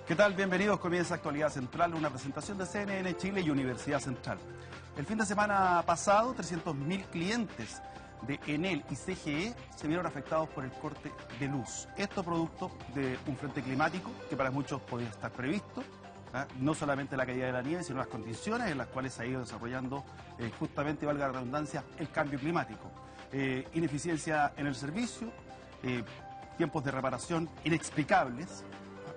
¿Qué tal? Bienvenidos. Comienza Actualidad Central, una presentación de CNN Chile y Universidad Central. El fin de semana pasado, 300.000 clientes de Enel y CGE se vieron afectados por el corte de luz. Esto producto de un frente climático que para muchos podía estar previsto, no solamente la caída de la nieve, sino las condiciones en las cuales se ha ido desarrollando justamente, valga la redundancia, el cambio climático. Ineficiencia en el servicio, tiempos de reparación inexplicables.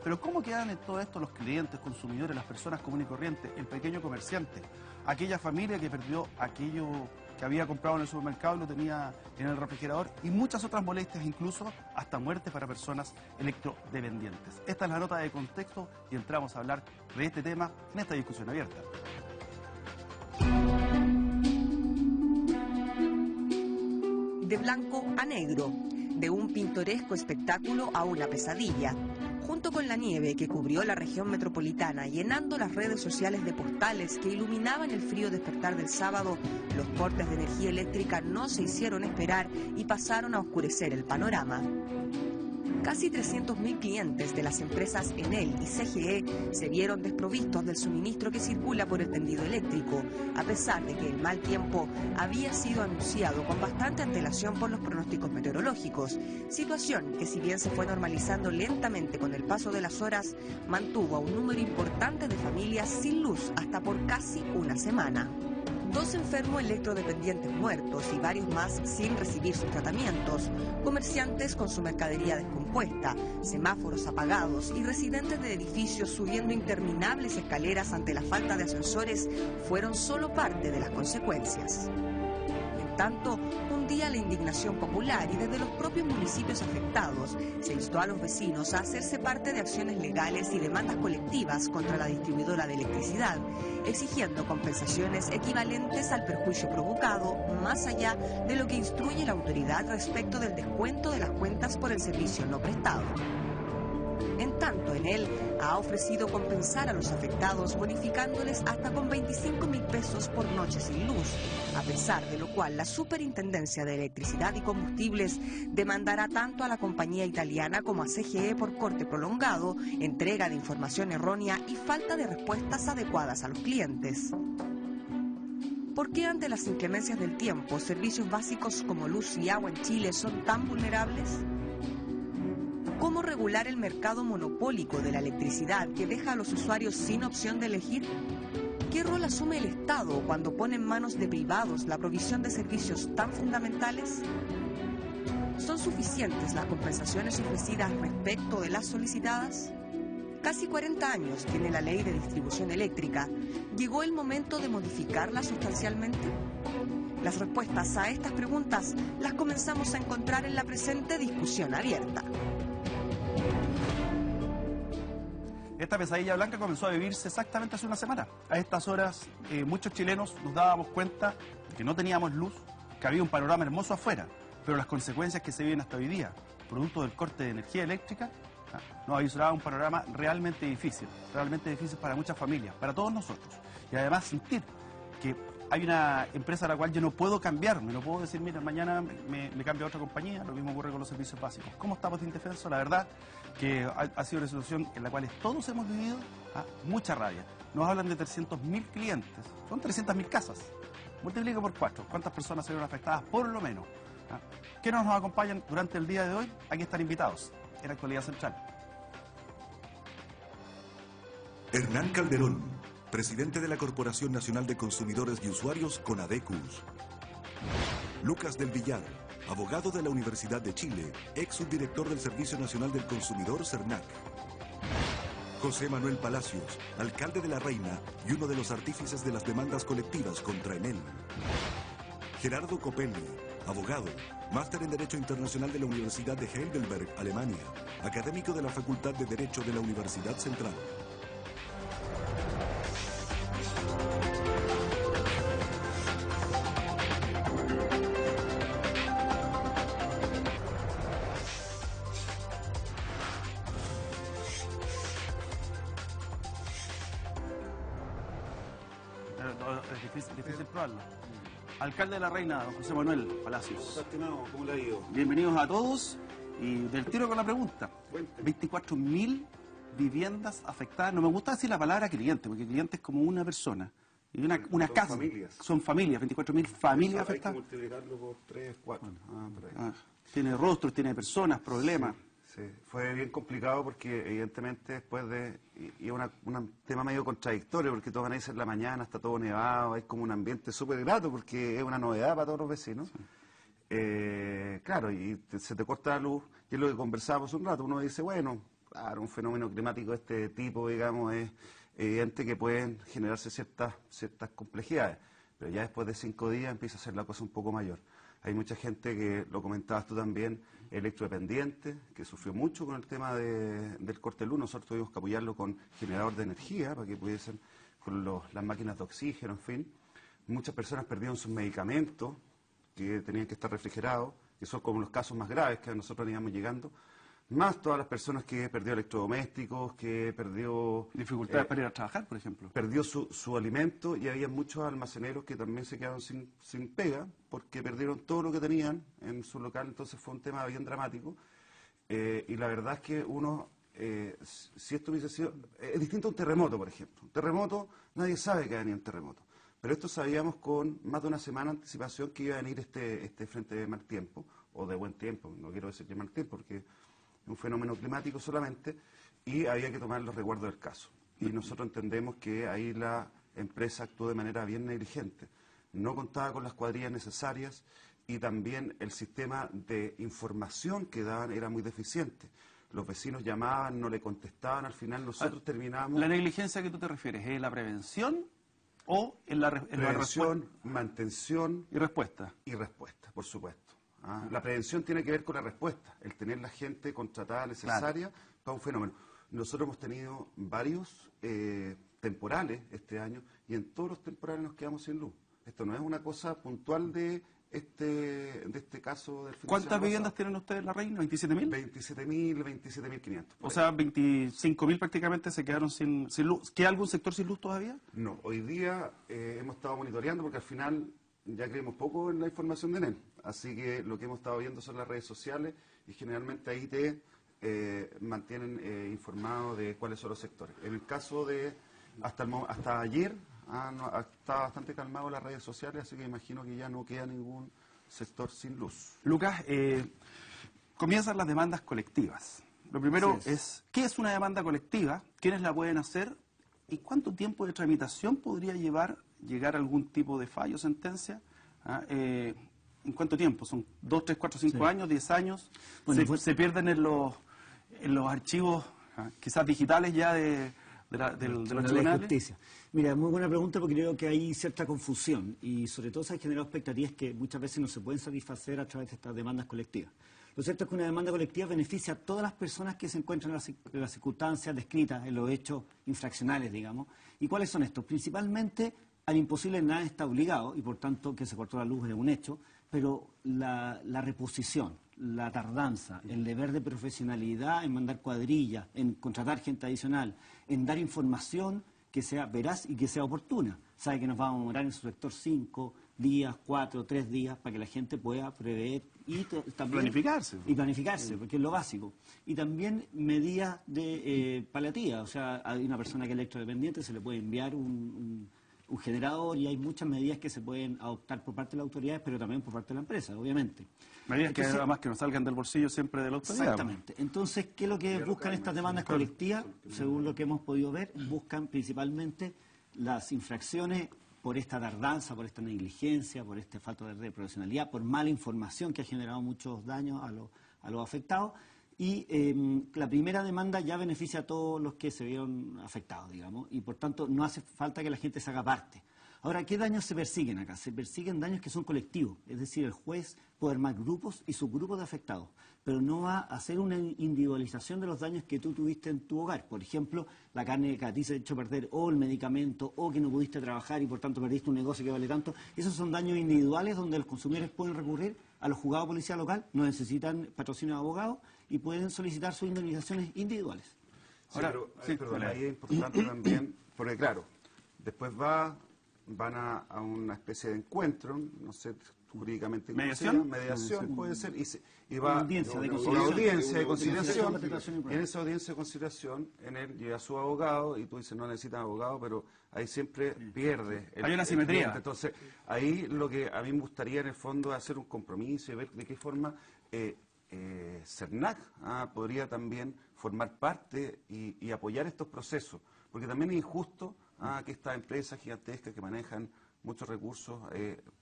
Pero ¿cómo quedan en todo esto los clientes, consumidores, las personas comunes y corrientes, el pequeño comerciante, aquella familia que perdió aquello que había comprado en el supermercado y lo tenía en el refrigerador, y muchas otras molestias, incluso hasta muertes para personas electrodependientes? Esta es la nota de contexto y entramos a hablar de este tema en esta discusión abierta. De blanco a negro, de un pintoresco espectáculo a una pesadilla. Junto con la nieve que cubrió la región metropolitana, llenando las redes sociales de postales que iluminaban el frío despertar del sábado, los cortes de energía eléctrica no se hicieron esperar y pasaron a oscurecer el panorama. Casi 300.000 clientes de las empresas Enel y CGE se vieron desprovistos del suministro que circula por el tendido eléctrico, a pesar de que el mal tiempo había sido anunciado con bastante antelación por los pronósticos meteorológicos, situación que, si bien se fue normalizando lentamente con el paso de las horas, mantuvo a un número importante de familias sin luz hasta por casi una semana. 2 enfermos electrodependientes muertos y varios más sin recibir sus tratamientos, comerciantes con su mercadería descompuesta, semáforos apagados y residentes de edificios subiendo interminables escaleras ante la falta de ascensores fueron solo parte de las consecuencias. En tanto, hundía la indignación popular y desde los propios municipios afectados se instó a los vecinos a hacerse parte de acciones legales y demandas colectivas contra la distribuidora de electricidad, exigiendo compensaciones equivalentes al perjuicio provocado, más allá de lo que instruye la autoridad respecto del descuento de las cuentas por el servicio no prestado. En tanto, Enel ha ofrecido compensar a los afectados bonificándoles hasta con 25.000 pesos por noche sin luz, a pesar de lo cual la Superintendencia de Electricidad y Combustibles demandará tanto a la compañía italiana como a CGE por corte prolongado, entrega de información errónea y falta de respuestas adecuadas a los clientes. ¿Por qué ante las inclemencias del tiempo servicios básicos como luz y agua en Chile son tan vulnerables? ¿Cómo regular el mercado monopólico de la electricidad que deja a los usuarios sin opción de elegir? ¿Qué rol asume el Estado cuando pone en manos de privados la provisión de servicios tan fundamentales? ¿Son suficientes las compensaciones ofrecidas respecto de las solicitadas? Casi 40 años tiene la ley de distribución eléctrica. ¿Llegó el momento de modificarla sustancialmente? Las respuestas a estas preguntas las comenzamos a encontrar en la presente discusión abierta. Esta pesadilla blanca comenzó a vivirse exactamente hace una semana. A estas horas, muchos chilenos nos dábamos cuenta de que no teníamos luz, que había un panorama hermoso afuera, pero las consecuencias que se viven hasta hoy día, producto del corte de energía eléctrica, nos avisoraba un panorama realmente difícil para muchas familias, para todos nosotros. Y además sentir que hay una empresa a la cual yo no puedo cambiarme, no puedo decir, mira, mañana me cambio a otra compañía. Lo mismo ocurre con los servicios básicos. ¿Cómo estamos de indefensos? La verdad que ha sido una situación en la cual todos hemos vivido mucha rabia. Nos hablan de 300.000 clientes, son 300.000 casas. Multiplica por 4, ¿cuántas personas se vieron afectadas? Por lo menos. ¿Quiénes nos acompañan durante el día de hoy? Aquí están invitados en Actualidad Central. Hernán Calderón, presidente de la Corporación Nacional de Consumidores y Usuarios, CONADECUS. Lucas del Villar, abogado de la Universidad de Chile, ex subdirector del Servicio Nacional del Consumidor, CERNAC. José Manuel Palacios, alcalde de La Reina y uno de los artífices de las demandas colectivas contra Enel. Gerardo Copelli, abogado, máster en Derecho Internacional de la Universidad de Heidelberg, Alemania, académico de la Facultad de Derecho de la Universidad Central. Es difícil probarlo. Alcalde de La Reina, don José Manuel Palacios. Estimado, ¿cómo le ha ido? Bienvenidos a todos y del tiro con la pregunta. 24.000 viviendas afectadas. No me gusta decir la palabra cliente, porque cliente es como una persona. Y una Son casa. familias. Son familias, 24.000 familias Hay que afectadas. multiplicarlo por 3, 4. Por ahí. Tiene rostros, tiene personas, problemas. Sí, fue bien complicado porque evidentemente después de... Y es un tema medio contradictorio porque tú amanece en la mañana, está todo nevado, hay como un ambiente súper grato porque es una novedad para todos los vecinos. Claro, y se te corta la luz, y es lo que conversábamos un rato, uno dice, bueno, claro, un fenómeno climático de este tipo, digamos, es evidente que pueden generarse ciertas complejidades, pero ya después de 5 días empieza a ser la cosa un poco mayor. Hay mucha gente que, lo comentabas tú también, electrodependiente, que sufrió mucho con el tema del corte de luz. Nosotros tuvimos que apoyarlo con generador de energía para que pudiesen, con las máquinas de oxígeno, en fin. Muchas personas perdieron sus medicamentos, que tenían que estar refrigerados, que son como los casos más graves que a nosotros nos íbamos llegando. Más todas las personas que perdió electrodomésticos, que perdió... Dificultades para ir a trabajar, por ejemplo. Perdió su alimento, y había muchos almaceneros que también se quedaron sin pega porque perdieron todo lo que tenían en su local. Entonces fue un tema bien dramático. Y la verdad es que uno, si esto hubiese sido... Es distinto a un terremoto, por ejemplo. Un terremoto, nadie sabe que va a venir un terremoto. Pero esto sabíamos con más de una semana de anticipación que iba a venir este frente de mal tiempo, o de buen tiempo, no quiero decir que mal tiempo, porque es un fenómeno climático solamente, y había que tomar los resguardos del caso. Y nosotros entendemos que ahí la empresa actuó de manera bien negligente. No contaba con las cuadrillas necesarias y también el sistema de información que daban era muy deficiente. Los vecinos llamaban, no le contestaban, al final nosotros terminamos... ¿La negligencia a que tú te refieres es la prevención o en la prevención, mantención y respuesta? Y respuesta, por supuesto. La prevención tiene que ver con la respuesta, el tener la gente contratada necesaria para un fenómeno. Nosotros hemos tenido varios temporales este año y en todos los temporales nos quedamos sin luz. Esto no es una cosa puntual de este caso del fin de semana. ¿Cuántas viviendas tienen ustedes en La Reina? ¿27.000? 27.500. O sea, 25.000 prácticamente se quedaron sin luz. ¿Queda algún sector sin luz todavía? No, hoy día hemos estado monitoreando porque al final ya creemos poco en la información de ENEL. Así que lo que hemos estado viendo son las redes sociales y generalmente ahí te mantienen informado de cuáles son los sectores. En el caso de hasta ayer está bastante calmado las redes sociales, así que imagino que ya no queda ningún sector sin luz. Lucas, comienzan las demandas colectivas. Lo primero es, ¿qué es una demanda colectiva? ¿Quiénes la pueden hacer? ¿Y cuánto tiempo de tramitación podría llegar a algún tipo de fallo, sentencia? ¿En cuánto tiempo? ¿Son 2, 3, 4, 5 años, 10 años? Bueno, se pierden en los archivos quizás digitales ya de los tribunales. Justicia. Mira, muy buena pregunta porque creo que hay cierta confusión y sobre todo se han generado expectativas que muchas veces no se pueden satisfacer a través de estas demandas colectivas. Lo cierto es que una demanda colectiva beneficia a todas las personas que se encuentran en las circunstancias descritas en los hechos infraccionales, digamos. ¿Y cuáles son estos? Principalmente al imposible nada está obligado y por tanto que se cortó la luz es un hecho, pero la reposición, la tardanza, el deber de profesionalidad en mandar cuadrillas, en contratar gente adicional, en dar información que sea veraz y que sea oportuna. Sabe que nos vamos a demorar en su sector 5 días, 4, 3 días, para que la gente pueda prever y también planificarse. Y planificarse, porque es lo básico. Y también medidas de paliativas, o sea, hay una persona que es electrodependiente, se le puede enviar un generador y hay muchas medidas que se pueden adoptar por parte de las autoridades, pero también por parte de la empresa, obviamente. Medidas que además que no salgan del bolsillo siempre de la autoridad. Exactamente. Entonces, ¿qué es lo que buscan estas demandas colectivas? Según lo que hemos podido ver, buscan principalmente las infracciones por esta tardanza, por esta negligencia, por este falta de profesionalidad, por mala información que ha generado muchos daños a los afectados. Y la primera demanda ya beneficia a todos los que se vieron afectados, digamos, y por tanto no hace falta que la gente se haga parte. Ahora, ¿qué daños se persiguen acá? Se persiguen daños que son colectivos, es decir, el juez puede armar grupos y subgrupos de afectados, pero no va a hacer una individualización de los daños que tú tuviste en tu hogar. Por ejemplo, la carne que a ti se ha hecho perder, o el medicamento, o que no pudiste trabajar y por tanto perdiste un negocio que vale tanto. Esos son daños individuales donde los consumidores pueden recurrir a los juzgados de policía local, no necesitan patrocinio de abogados y pueden solicitar sus indemnizaciones individuales. Ahora, perdón, ahí es importante también, porque claro, después van a una especie de encuentro, no sé, jurídicamente ¿Mediación? mediación puede ser, y Una va audiencia de una conciliación. audiencia de Una conciliación. audiencia de En esa audiencia de conciliación, en él llega su abogado, y tú dices, no necesitas abogado, pero ahí siempre pierde. Hay una simetría. cliente. Entonces, ahí lo que a mí me gustaría en el fondo es hacer un compromiso y ver de qué forma CERNAC podría también formar parte y apoyar estos procesos, porque también es injusto que estas empresas gigantescas que manejan muchos recursos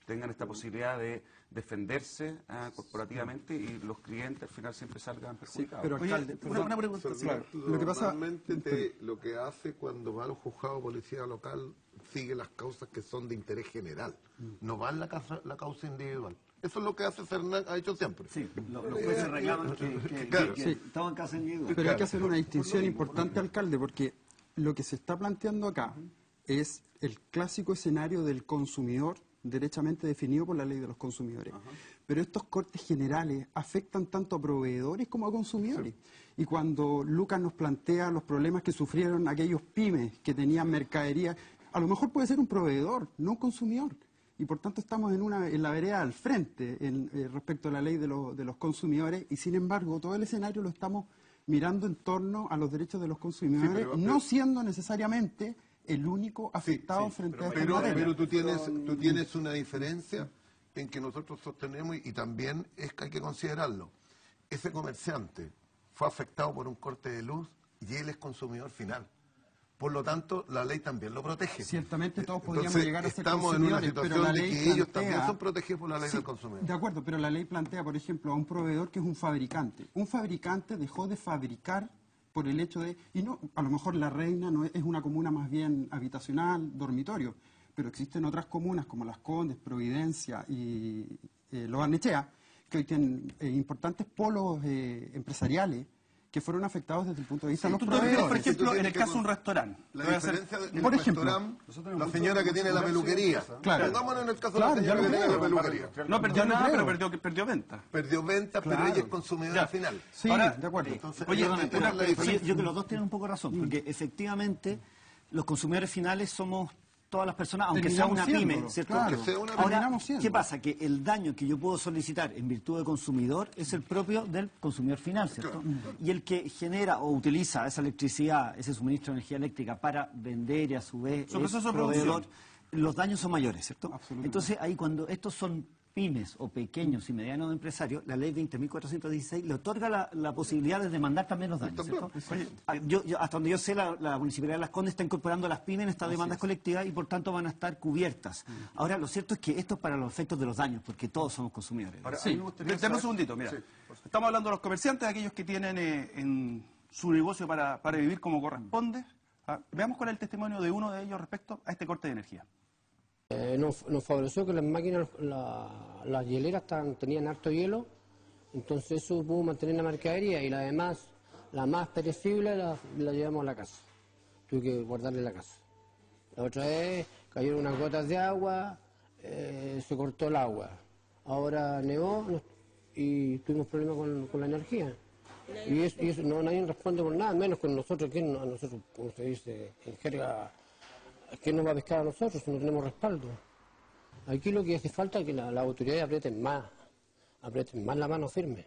tengan esta posibilidad de defenderse corporativamente y los clientes al final siempre salgan perjudicados. Pero Oye, alcalde, una pregunta. Sí. lo que pasa, Normalmente lo que hace cuando va al juzgado de policía local sigue las causas que son de interés general, no va en la causa individual. Eso es lo que hace CERNAC, ha hecho siempre. Sí, los jueces reclaman Claro. que estaban en casa individual. pero hay que hacer una distinción importante, alcalde, porque lo que se está planteando acá es el clásico escenario del consumidor derechamente definido por la ley de los consumidores. Pero estos cortes generales afectan tanto a proveedores como a consumidores. Y cuando Lucas nos plantea los problemas que sufrieron aquellos pymes que tenían mercadería, a lo mejor puede ser un proveedor, no un consumidor. Y por tanto estamos en la vereda al frente respecto a la ley de los consumidores, y sin embargo todo el escenario lo estamos mirando en torno a los derechos de los consumidores, no siendo necesariamente el único afectado frente a esta materia. Pero tú tienes una diferencia en que nosotros sostenemos, y también es que hay que considerarlo. Ese comerciante fue afectado por un corte de luz y él es consumidor final. Por lo tanto, la ley también lo protege. Ciertamente todos podríamos Entonces, llegar a ser estamos en una consumidores, pero situación la de ley que ellos plantea- también son protegidos por la ley Sí, del consumidor. de acuerdo, pero la ley plantea, por ejemplo, a un proveedor que es un fabricante. Un fabricante dejó de fabricar por el hecho de... Y no, a lo mejor La Reina no es una comuna más bien habitacional, dormitorio, pero existen otras comunas como Las Condes, Providencia y Lo Barnechea, que hoy tienen importantes polos empresariales que fueron afectados desde el punto de vista de los Tú te refieres, por proveedores. ejemplo, en el tienes que caso de un con- restaurante. La Voy a hacer- diferencia del por ejemplo, restaurante, la señora que tiene la peluquería. Claro. Pongámonos en el caso Claro, de la ya señora lo que tiene la creo. peluquería. No perdió Yo no nada, creo. pero perdió venta. Perdió venta, pero Claro. ella es consumidora Ya. final. Sí, Ahora, de acuerdo. Entonces, Oye, esa una- es la Pero diferencia. yo creo que los dos tienen un poco de razón, porque efectivamente los consumidores finales somos todas las personas, aunque sea Terminamos una pyme, siéndolo, ¿cierto? claro. Aunque sea una Ahora, terminamos siendo. ¿qué pasa? Que el daño que yo puedo solicitar en virtud de consumidor es el propio del consumidor final, ¿cierto? Y el que genera o utiliza esa electricidad, ese suministro de energía eléctrica para vender y a su vez Su proceso de proveedor, producción. los daños son mayores, ¿cierto? Absolutamente. Entonces ahí cuando estos son pymes o pequeños y medianos empresarios, la ley 20.416 le otorga la posibilidad de demandar también los daños, ¿cierto? Hasta donde yo sé, la Municipalidad de Las Condes está incorporando a las pymes en estas demandas colectivas y por tanto van a estar cubiertas. Ahora, lo cierto es que esto es para los efectos de los daños, porque todos somos consumidores. Ahora, a Sí, mí me gustaría dame un saber- segundito, mira. Sí. Estamos hablando de los comerciantes, aquellos que tienen en su negocio para vivir como corresponde. Veamos cuál es el testimonio de uno de ellos respecto a este corte de energía. Nos favoreció que las máquinas, las hieleras tenían harto hielo, entonces eso pudo mantener la mercadería y la demás, la más perecible la llevamos a la casa. Tuve que guardarla en la casa. La otra vez cayeron unas gotas de agua, se cortó el agua. Ahora nevó y tuvimos problemas con la energía. Y eso nadie responde por nada, menos con nosotros, que a nosotros, como se dice en jerga, ¿quién nos va a pescar a nosotros si no tenemos respaldo? Aquí lo que hace falta es que las autoridades aprieten más la mano firme.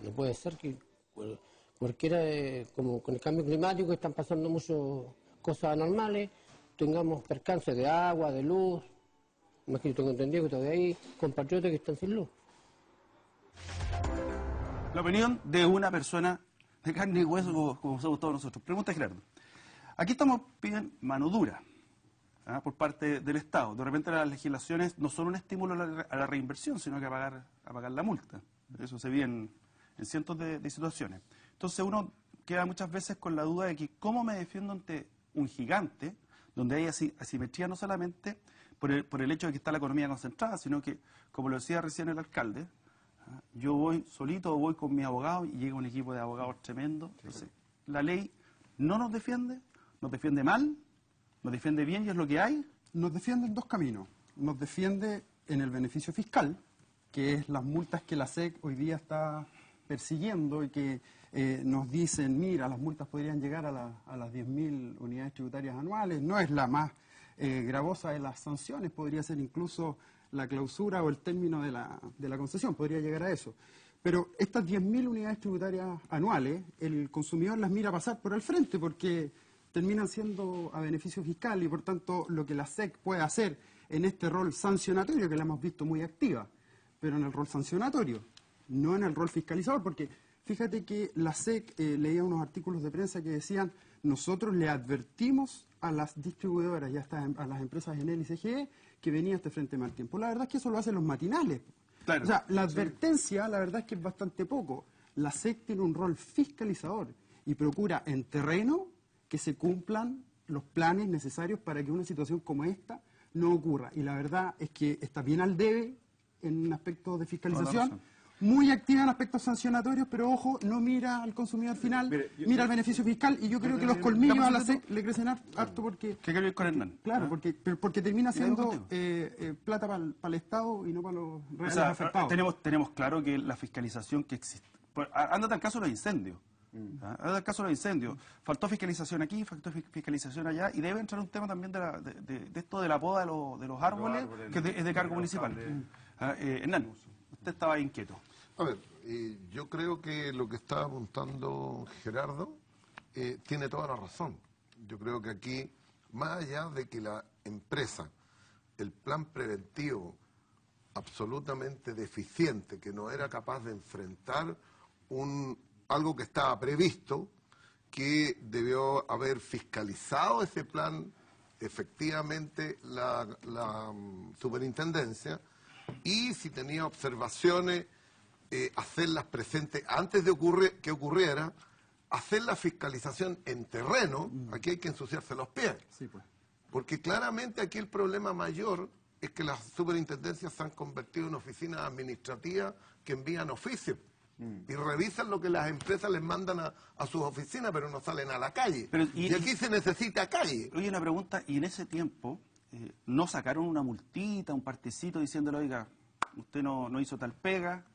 No puede ser que cualquiera, como con el cambio climático están pasando muchas cosas anormales, tengamos percances de agua, de luz. Más que yo tengo entendido que todavía hay compatriotas que están sin luz. La opinión de una persona de carne y hueso, como somos todos nosotros. Pregunta Gerardo. Aquí estamos pidiendo mano dura por parte del Estado. De repente las legislaciones no son un estímulo a la reinversión, sino que a pagar la multa. Eso se ve en cientos de situaciones. Entonces uno queda muchas veces con la duda de que cómo me defiendo ante un gigante, donde hay asimetría no solamente por el hecho de que está la economía concentrada, sino que, como lo decía recién el alcalde, yo voy solito o voy con mi abogado y llega un equipo de abogados tremendo. Entonces, la ley no nos defiende mal, nos defiende bien y es lo que hay. Nos defiende en dos caminos. Nos defiende en el beneficio fiscal, que es las multas que la SEC hoy día está persiguiendo y que nos dicen, mira, las multas podrían llegar a las 10.000 unidades tributarias anuales. No es la más gravosa de las sanciones, podría ser incluso la clausura o el término de la concesión, podría llegar a eso. Pero estas 10.000 unidades tributarias anuales, el consumidor las mira pasar por el frente porque terminan siendo a beneficio fiscal y por tanto lo que la SEC puede hacer en este rol sancionatorio, que la hemos visto muy activa, pero en el rol sancionatorio, no en el rol fiscalizador, porque fíjate que la SEC leía unos artículos de prensa que decían: nosotros le advertimos a las distribuidoras y hasta a las empresas Enel y CGE que venía este frente mal tiempo. La verdad es que eso lo hacen los matinales. Claro, o sea, la advertencia, la verdad es que es bastante poco. La SEC tiene un rol fiscalizador y procura en terreno que se cumplan los planes necesarios para que una situación como esta no ocurra. Y la verdad es que está bien al debe en aspectos de fiscalización, muy activa en aspectos sancionatorios, pero ojo, no mira al consumidor final, mira al beneficio fiscal, y yo creo que los colmillos a la SEC le crecen harto porque... ¿Qué quiero ir con Hernán? Claro, porque termina siendo plata para el Estado y no para los reales afectados. Tenemos claro que la fiscalización que existe... Ándate al caso de los incendios. Ándate al caso de los incendios. Faltó fiscalización aquí, faltó fiscalización allá, y debe entrar un tema también de esto de la poda de los árboles, que es de cargo municipal. Hernán, usted estaba inquieto. A ver, yo creo que lo que está apuntando Gerardo tiene toda la razón. Yo creo que aquí, más allá de que la empresa, el plan preventivo absolutamente deficiente, que no era capaz de enfrentar algo que estaba previsto, que debió haber fiscalizado ese plan, efectivamente, la superintendencia, y si tenía observaciones, hacerlas presentes antes de que ocurriera, hacer la fiscalización en terreno. Aquí hay que ensuciarse los pies. Sí, pues. Porque claramente aquí el problema mayor es que las superintendencias se han convertido en oficinas administrativas que envían oficios y revisan lo que las empresas les mandan a sus oficinas, pero no salen a la calle. Y aquí se necesita calle. Oye, una pregunta, y en ese tiempo, ¿no sacaron una multita, un partecito diciéndole: oiga, usted no hizo tal pega?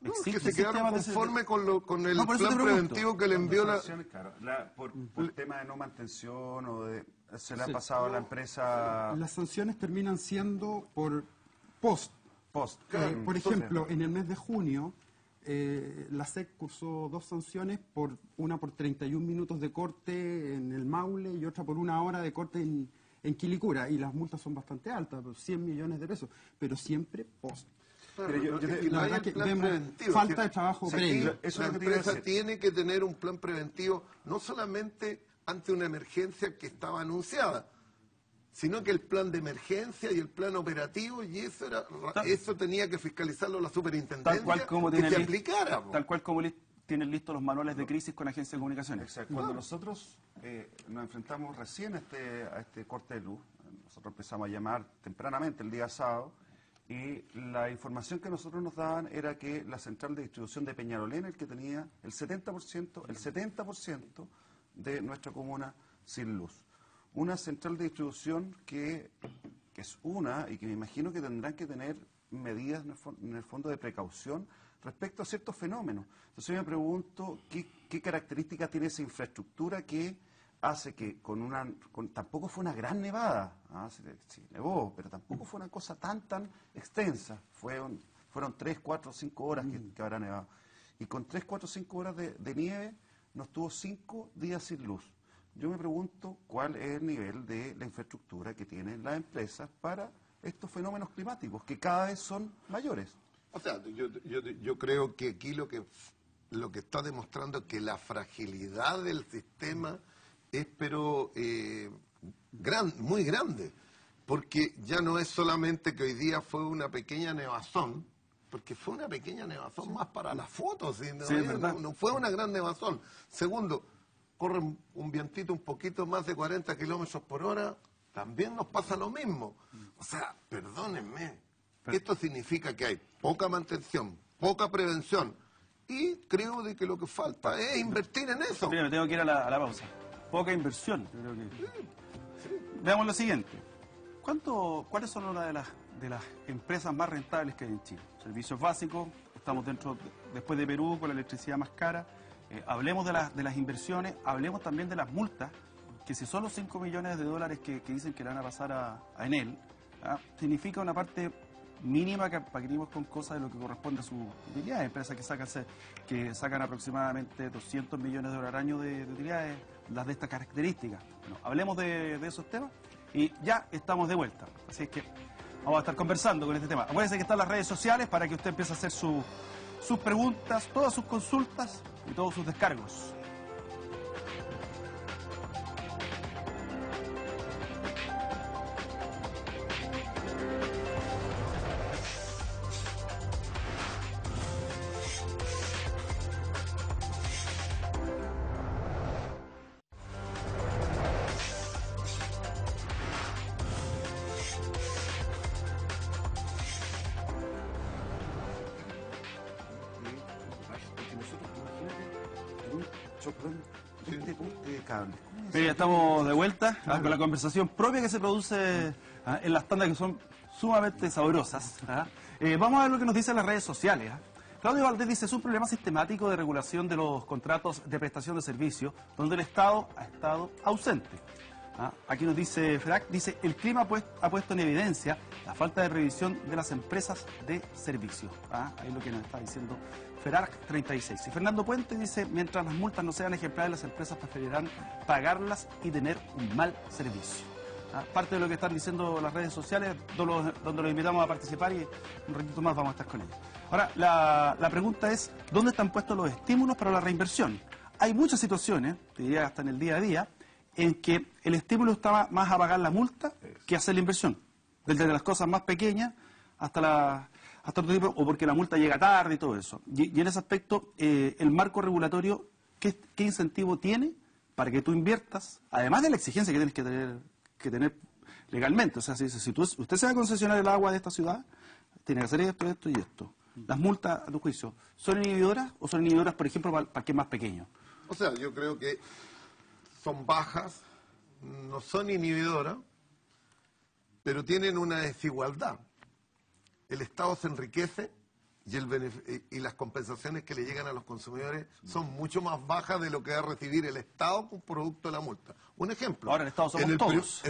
No, que se quedaron conformes con el plan preventivo que le envió la... Claro, por tema de no mantención o se le ha pasado a la empresa... Las sanciones terminan siendo por post. Por ejemplo, en el mes de junio, la SEC cursó 2 sanciones, una por 31 minutos de corte en el Maule y otra por 1 hora de corte en Quilicura. Y las multas son bastante altas, 100 millones de pesos, pero siempre post. Pero la verdad que vemos falta de trabajo previo. La empresa tiene que tener un plan preventivo, no solamente ante una emergencia que estaba anunciada, sino que el plan de emergencia y el plan operativo, y eso tenía que fiscalizarlo la superintendencia, tal cual como que se aplicara. Tal cual como tienen listos los manuales de crisis con agencias de comunicaciones. Exacto. Cuando nosotros nos enfrentamos recién a este corte de luz, nosotros empezamos a llamar tempranamente el día sábado, y la información que nosotros nos daban era que la central de distribución de Peñalolén, el que tenía el 70% de nuestra comuna sin luz. Una central de distribución que es y que me imagino que tendrán que tener medidas en el fondo de precaución respecto a ciertos fenómenos. Entonces yo me pregunto qué características tiene esa infraestructura que hace que tampoco fue una gran nevada, sí nevó, pero tampoco fue una cosa tan extensa. Fueron 3, 4, 5 horas que habrá nevado. Y con 3, 4, 5 horas de nieve nos tuvo 5 días sin luz. Yo me pregunto cuál es el nivel de la infraestructura que tienen las empresas para estos fenómenos climáticos, que cada vez son mayores. O sea, yo creo que aquí lo que está demostrando es que la fragilidad del sistema es muy grande, porque ya no es solamente que hoy día fue una pequeña nevazón, porque fue una pequeña nevazón más para las fotos, no fue una gran nevazón. Segundo, corre un vientito un poquito más de 40 kilómetros por hora, también nos pasa lo mismo. O sea, perdónenme, esto significa que hay poca mantención, poca prevención, y creo de que lo que falta es invertir en eso. Primero, tengo que ir a la pausa. Poca inversión. Creo que... Veamos lo siguiente. ¿Cuáles son una de las empresas más rentables que hay en Chile? Servicios básicos, estamos después de Perú con la electricidad más cara. Hablemos de las inversiones, hablemos también de las multas que si son los 5 millones de dólares que dicen que le van a pasar a Enel, significa una parte mínima que paquetimos con cosas de lo que corresponde a su utilidad. Empresas que sacan aproximadamente 200 millones de dólares al año de utilidades, las de estas características. Bueno, hablemos de esos temas y ya estamos de vuelta. Así es que vamos a estar conversando con este tema. Acuérdense que están las redes sociales para que usted empiece a hacer sus preguntas, todas sus consultas y todos sus descargos. Mira, estamos de vuelta con la conversación propia que se produce en las tandas, que son sumamente sabrosas. Vamos a ver lo que nos dicen las redes sociales. Claudio Valdés dice: es un problema sistemático de regulación de los contratos de prestación de servicios donde el Estado ha estado ausente. Aquí nos dice Ferac, dice: el clima ha puesto en evidencia la falta de revisión de las empresas de servicios. Ahí es lo que nos está diciendo Ferac 36. Y Fernando Puente dice: mientras las multas no sean ejemplares, las empresas preferirán pagarlas y tener un mal servicio. Parte de lo que están diciendo las redes sociales, donde los invitamos a participar, y un ratito más vamos a estar con ellos. Ahora, la pregunta es: ¿dónde están puestos los estímulos para la reinversión? Hay muchas situaciones, te diría hasta en el día a día, en que el estímulo está más a pagar la multa que hacer la inversión. Desde las cosas más pequeñas hasta otro tipo, o porque la multa llega tarde y todo eso. Y en ese aspecto, el marco regulatorio, ¿qué incentivo tiene para que tú inviertas, además de la exigencia que tienes que tener legalmente? O sea, si usted se va a concesionar el agua de esta ciudad, tiene que hacer esto, esto y esto. Las multas, a tu juicio, ¿son inhibidoras o son inhibidoras, por ejemplo, para que es más pequeño? O sea, yo creo que son bajas, no son inhibidoras, pero tienen una desigualdad. El Estado se enriquece y las compensaciones que le llegan a los consumidores son mucho más bajas de lo que va a recibir el Estado con producto de la multa. Un ejemplo. Ahora, el Estado somos todos.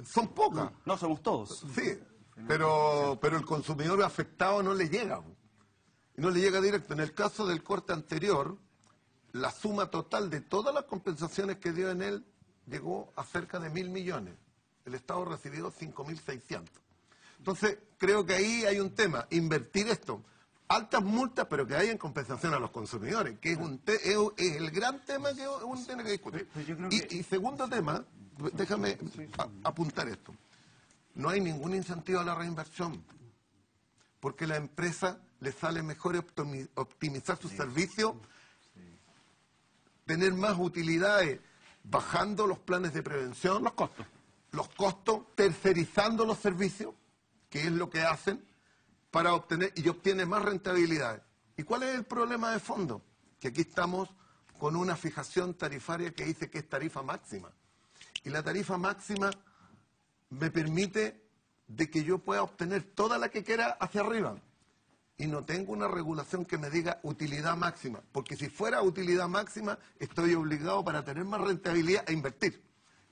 Son pocas. No, somos todos. Sí, pero el consumidor afectado no le llega. No le llega directo. En el caso del corte anterior, la suma total de todas las compensaciones que dio en él llegó a cerca de 1.000 millones. El Estado recibió 5.600. Entonces, creo que ahí hay un tema, invertir esto. Altas multas, pero que hayan compensación a los consumidores, que es el gran tema que uno tiene que discutir. Y segundo tema, déjame apuntar esto. No hay ningún incentivo a la reinversión, porque a la empresa le sale mejor optimizar sus servicios, tener más utilidades, bajando los planes de prevención, los costos, tercerizando los servicios, que es lo que hacen, para obtener más rentabilidad. ¿Y cuál es el problema de fondo? Que aquí estamos con una fijación tarifaria que dice que es tarifa máxima. Y la tarifa máxima me permite de que yo pueda obtener toda la que quiera hacia arriba. Y no tengo una regulación que me diga utilidad máxima. Porque si fuera utilidad máxima, estoy obligado para tener más rentabilidad a invertir.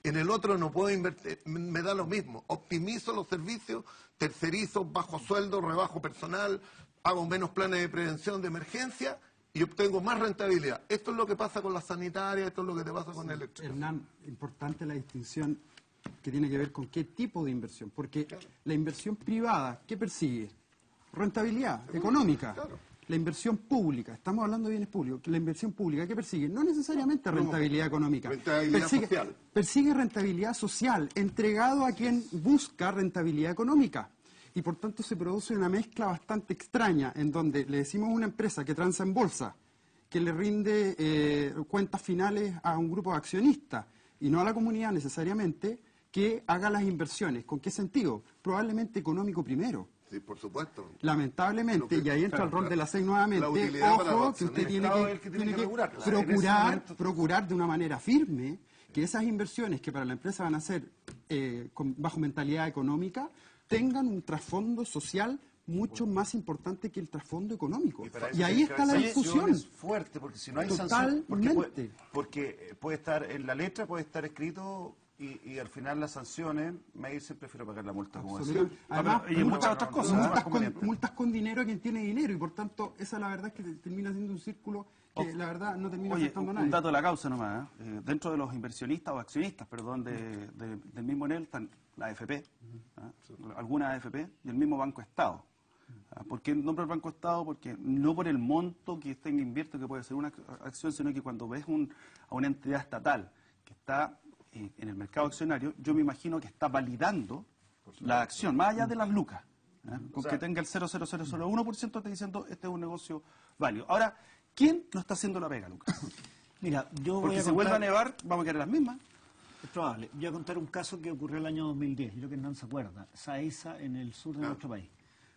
En el otro no puedo invertir, me da lo mismo. Optimizo los servicios, tercerizo, bajo sueldo, rebajo personal, hago menos planes de prevención de emergencia y obtengo más rentabilidad. Esto es lo que pasa con la sanitaria, esto es lo que te pasa con el eléctrico. Hernán, importante la distinción que tiene que ver con qué tipo de inversión. Porque la inversión privada, ¿qué persigue? Rentabilidad económica. Claro. La inversión pública, estamos hablando de bienes públicos, la inversión pública, ¿qué persigue? No necesariamente rentabilidad económica. Rentabilidad social. Persigue rentabilidad social, entregado a quien busca rentabilidad económica. Y por tanto se produce una mezcla bastante extraña, en donde le decimos a una empresa que transa en bolsa, que le rinde cuentas finales a un grupo de accionistas, y no a la comunidad necesariamente, que haga las inversiones. ¿Con qué sentido? Probablemente económico primero. Sí, por supuesto. Lamentablemente, y ahí entra el rol de la SEC nuevamente, ojo, que usted tiene que procurar de una manera firme que esas inversiones que para la empresa van a ser bajo mentalidad económica tengan un trasfondo social mucho más importante que el trasfondo económico. para Y eso ahí tiene que está la haber discusión. sanciones fuertes, porque si no hay sanciones, Totalmente. porque puede estar en la letra, puede estar escrito y al final las sanciones, me dicen, prefiero pagar la multa, como decía. Absolutamente. Además, y muchas otras cosas, más conveniente. multas con dinero a quien tiene dinero, y por tanto, esa la verdad es que termina siendo un círculo que la verdad no termina Oye, afectando a un nadie. dato de la causa nomás. Dentro de los inversionistas o accionistas, perdón, del mismo Enel están la AFP, algunas AFP y el mismo Banco Estado. ¿Por qué nombro el Banco Estado? Porque no por el monto que usted invierte, que puede ser una acción, sino que cuando ves a una entidad estatal que está en el mercado accionario, yo me imagino que está validando la acción, más allá de las lucas. Con que tenga el 0,0001% está diciendo este es un negocio válido. Ahora, ¿quién no está haciendo la pega, Lucas? Mira, yo voy Porque a si vuelve a contar, nevar, vamos a quedar en las mismas. es probable, voy a contar un caso que ocurrió el año 2010, creo que no se acuerda, Saesa en el sur de nuestro país.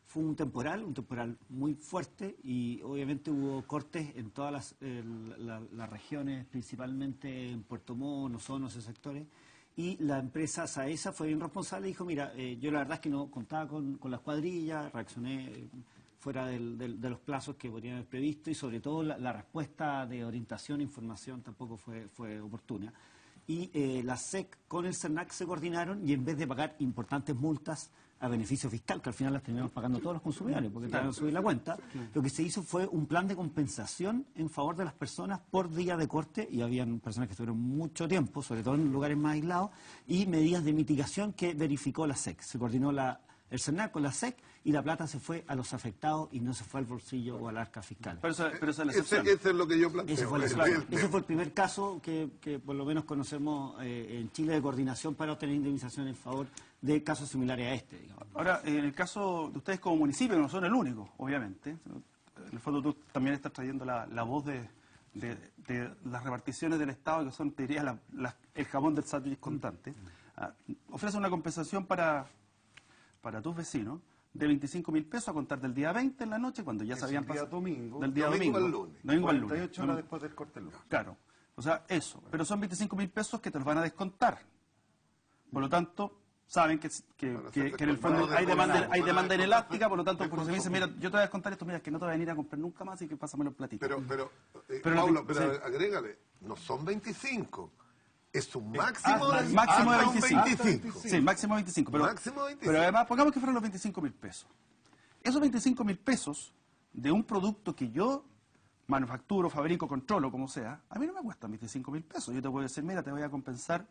Fue un temporal muy fuerte, y obviamente hubo cortes en todas las regiones, principalmente en Puerto Montt, Osorno, esos sectores, y la empresa Saesa fue bien responsable y dijo, mira, yo la verdad es que no contaba con las cuadrillas, reaccioné fuera de los plazos que podrían haber previsto, y sobre todo la respuesta de orientación e información tampoco fue oportuna. Y la SEC con el CERNAC se coordinaron, y en vez de pagar importantes multas a beneficio fiscal, que al final las terminamos pagando todos los consumidores, porque te van a subir la cuenta, lo que se hizo fue un plan de compensación en favor de las personas por día de corte, y habían personas que estuvieron mucho tiempo, sobre todo en lugares más aislados, y medidas de mitigación que verificó la SEC. Se coordinó el CERNAC con la SEC, y la plata se fue a los afectados y no se fue al bolsillo o al arca fiscal. Pero esa es la excepción. Ese es lo que yo planteo. Ese fue el primer caso que por lo menos conocemos en Chile de coordinación para obtener indemnización en favor de casos similares a este, digamos. Ahora, en el caso de ustedes como municipio, no son el único, obviamente. En el fondo tú también estás trayendo la voz de las reparticiones del Estado, que son, te diría, el jabón del sándwich constante. Ofrece una compensación para tus vecinos de 25.000 pesos a contar del día 20 en la noche, cuando ya se habían pasado. Domingo, Del día domingo. al lunes. Domingo al lunes. 48 horas después del corte de luz. Claro. O sea, eso. Pero son 25.000 pesos que te los van a descontar. Por lo tanto, saben que en el fondo hay demanda inelástica, por lo tanto, porque se me dice, mira, yo te voy a descontar esto, mira, que no te voy a venir a comprar nunca más, y que pásamelo en platito. Pero Paulo, Pablo, sí. agrégale, no son 25. Es un máximo de máximo de hasta un 25. Sí, máximo de 25. Máximo 25. Pero además, pongamos que fueran los 25.000 pesos. Esos 25.000 pesos de un producto que yo manufacturo, fabrico, controlo, como sea, a mí no me cuestan 25.000 pesos. Yo te puedo decir, mira, te voy a compensar.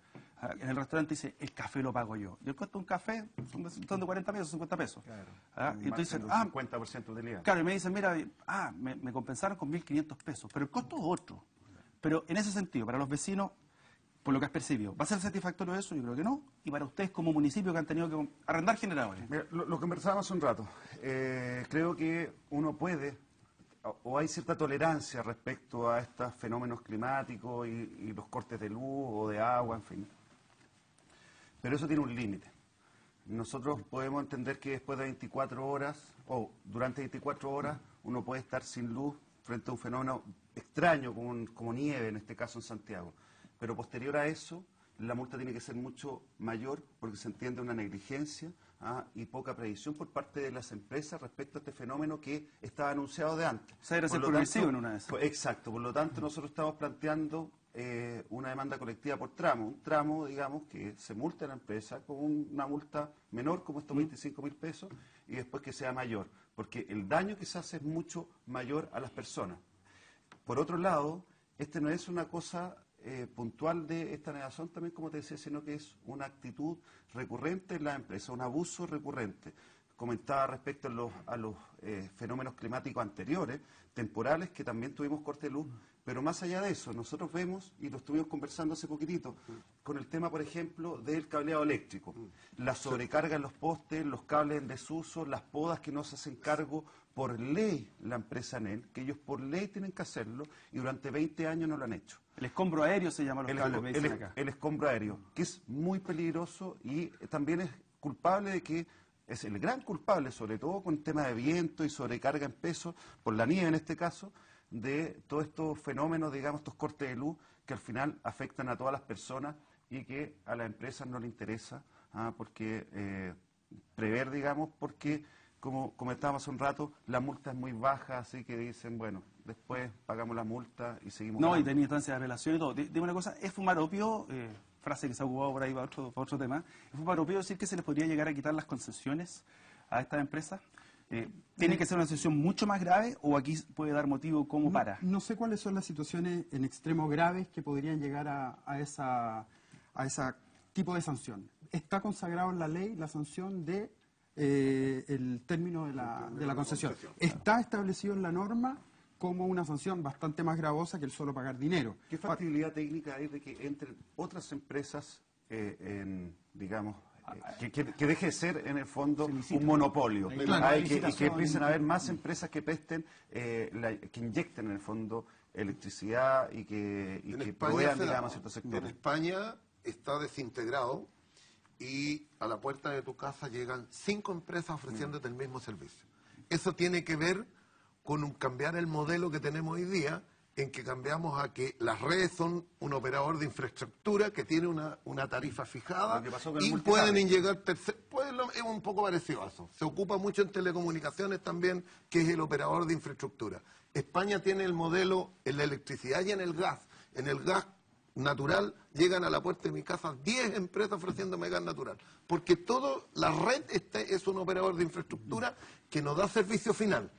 En el restaurante dice, el café lo pago yo. Y el costo de un café son de 40 pesos, 50 pesos. Claro. Y tú dices, 50% de utilidad. claro, y me dicen, mira, me compensaron con 1.500 pesos, pero el costo es otro. Pero en ese sentido, para los vecinos, por lo que has percibido, ¿va a ser satisfactorio eso? Yo creo que no. Y para ustedes como municipio que han tenido que arrendar generadores. Mira, lo conversábamos hace un rato. Creo que uno puede, o hay cierta tolerancia respecto a estos fenómenos climáticos y los cortes de luz o de agua, en fin. Pero eso tiene un límite. Nosotros podemos entender que después de 24 horas, o durante 24 horas, uno puede estar sin luz frente a un fenómeno extraño, como nieve, en este caso en Santiago. Pero posterior a eso, la multa tiene que ser mucho mayor, porque se entiende una negligencia y poca previsión por parte de las empresas respecto a este fenómeno que estaba anunciado de antes. O sea, era Por ser lo progresivo tanto, en una de esas. pues, exacto, por lo tanto nosotros estamos planteando una demanda colectiva por tramo, un tramo, digamos, que se multe a la empresa con una multa menor, como estos 25.000 pesos, y después que sea mayor, porque el daño que se hace es mucho mayor a las personas. Por otro lado, este no es una cosa puntual de esta negación también, como te decía, sino que es una actitud recurrente en la empresa, un abuso recurrente. Comentaba respecto a los fenómenos climáticos anteriores, temporales, que también tuvimos corte de luz, pero más allá de eso, nosotros vemos, y lo estuvimos conversando hace poquitito, con el tema, por ejemplo, del cableado eléctrico, la sobrecarga en los postes, los cables en desuso, las podas que no se hacen cargo por ley la empresa Enel, que ellos por ley tienen que hacerlo, y durante 20 años no lo han hecho. El escombro aéreo se llama los cables, me dicen acá. El escombro aéreo, que es muy peligroso y también es culpable de que, es el gran culpable, sobre todo con temas de viento y sobrecarga en peso, por la nieve en este caso, de todos estos fenómenos, digamos, estos cortes de luz que al final afectan a todas las personas y que a las empresas no les interesa porque prever, digamos, porque como comentábamos hace un rato, la multa es muy baja, así que dicen, bueno, después pagamos la multa y seguimos. No, y ganando. tenía instancia de apelación y todo. Dime una cosa, ¿es fumar opio, frase que se ha ocupado por ahí para otro tema, ¿es fumar opio decir que se les podría llegar a quitar las concesiones a estas empresas? ¿Tiene que ser una situación mucho más grave o aquí puede dar motivo como para? No sé cuáles son las situaciones en extremo graves que podrían llegar a ese tipo de sanción. Está consagrado en la ley la sanción de el término de la concesión. Está establecido en la norma como una sanción bastante más gravosa que el solo pagar dinero. ¿Qué factibilidad técnica hay de que entren otras empresas, digamos, que deje de ser en el fondo un monopolio? Claro, Y que empiecen a haber más empresas que presten, que inyecten en el fondo electricidad y que provean, digamos, ciertos sectores. En España está desintegrado y a la puerta de tu casa llegan 5 empresas ofreciéndote el mismo servicio. Eso tiene que ver con cambiar el modelo que tenemos hoy día, en que cambiamos a que las redes son un operador de infraestructura que tiene una tarifa fijada y pueden inyectar es un poco parecido a eso. Se ocupa mucho en telecomunicaciones también, que es el operador de infraestructura. España tiene el modelo en la electricidad y en el gas. En el gas natural llegan a la puerta de mi casa 10 empresas ofreciéndome gas natural, porque la red es un operador de infraestructura que nos da servicio final.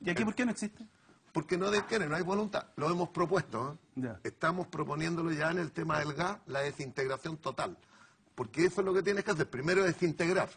¿Y aquí por qué no existe? Porque no hay voluntad. Lo hemos propuesto, ¿eh? Ya. Estamos proponiéndolo ya en el tema del gas, la desintegración total. Porque eso es lo que tienes que hacer. Primero desintegrar.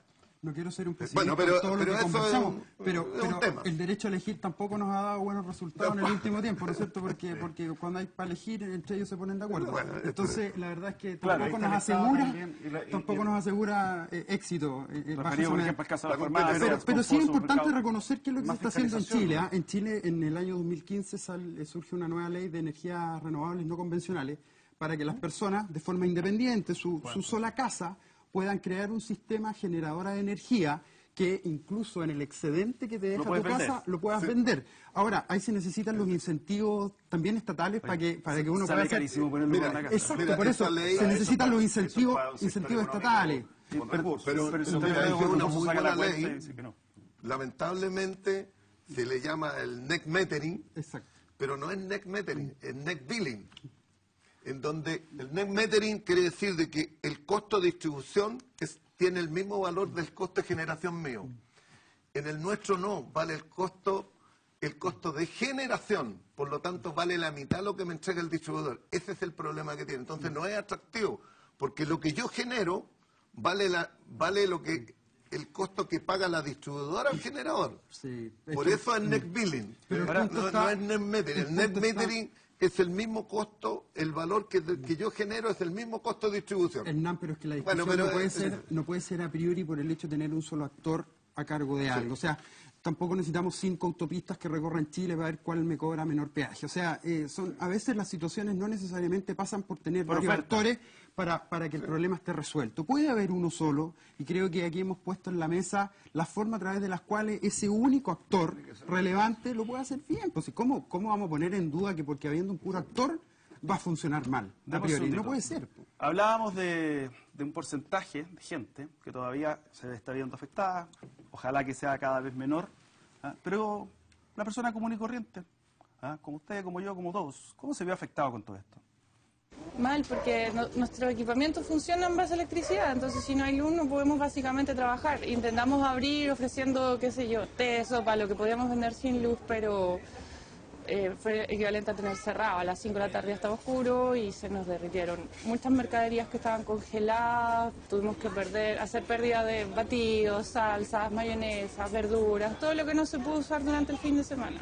No quiero ser un pesimista Bueno, pero- en todo lo pero que eso conversamos, es un pero tema. el derecho a elegir tampoco nos ha dado buenos resultados en el último tiempo, ¿no es cierto? Porque cuando hay para elegir, entre ellos se ponen de acuerdo. Bueno, Entonces, la verdad es que Claro, tampoco ahí nos está el Estado asegura, también, tampoco nos asegura éxito. Bajo Referido, esa por manera. ejemplo, al caso de la La formada de competencia. áreas Pero con sí es pozo, importante mercado. reconocer qué es lo que se Más está haciendo en fiscalización, Chile. ¿no? ¿Ah? En Chile, en el año 2015, surge una nueva ley de energías renovables no convencionales para que las personas, de forma independiente, su sola casa, puedan crear un sistema generador de energía que incluso en el excedente que te deja tu puedes vender. casa lo puedas vender. Ahora, ahí se necesitan los incentivos también estatales para que uno pueda Sale hacer... carísimo ponerlo en una casa. Exacto, Mira, por eso esa ley- se necesitan los Eso incentivos para un sector económico estatales. con recursos. Pero si usted mira, ve es un una recurso, muy saca la buena cuenta y ley. dice que no. Lamentablemente se le llama el net metering, Exacto. pero no es net metering, es net billing. En donde el net metering quiere decir de que el costo de distribución tiene el mismo valor del costo de generación mío. En el nuestro no, vale el costo de generación, por lo tanto vale la mitad lo que me entrega el distribuidor. Ese es el problema que tiene. Entonces no es atractivo, porque lo que yo genero vale lo que el costo que paga la distribuidora al generador. Sí. Por eso es net billing. Pero el no, punto está- no es net metering. El net punto está- metering es el mismo costo, el valor que yo genero es el mismo costo de distribución. Hernán, pero es que la discusión Bueno, pero, no puede ser a priori por el hecho de tener un solo actor a cargo de algo. O sea, tampoco necesitamos 5 autopistas que recorran Chile para ver cuál me cobra menor peaje. O sea, a veces las situaciones no necesariamente pasan por tener Por varios oferta. actores para que el problema esté resuelto. Puede haber uno solo, y creo que aquí hemos puesto en la mesa la forma a través de las cuales ese único actor relevante lo puede hacer bien. Pues, ¿cómo vamos a poner en duda que porque habiendo un puro actor va a funcionar mal? A Dame un priori, segundito. no puede ser. Hablábamos de un porcentaje de gente que todavía se está viendo afectada, ojalá que sea cada vez menor, ¿ah? Pero la persona común y corriente, ¿ah? Como usted, como yo, como todos, ¿cómo se vio afectado con todo esto? Mal, porque nuestro equipamiento funciona en base a electricidad, entonces si no hay luz no podemos básicamente trabajar. Intentamos abrir ofreciendo, qué sé yo, té, sopa, lo que podíamos vender sin luz, pero fue equivalente a tener cerrado. A las 5 de la tarde ya estaba oscuro y se nos derritieron muchas mercaderías que estaban congeladas, tuvimos que hacer pérdida de batidos, salsas, mayonesas, verduras, todo lo que no se pudo usar durante el fin de semana.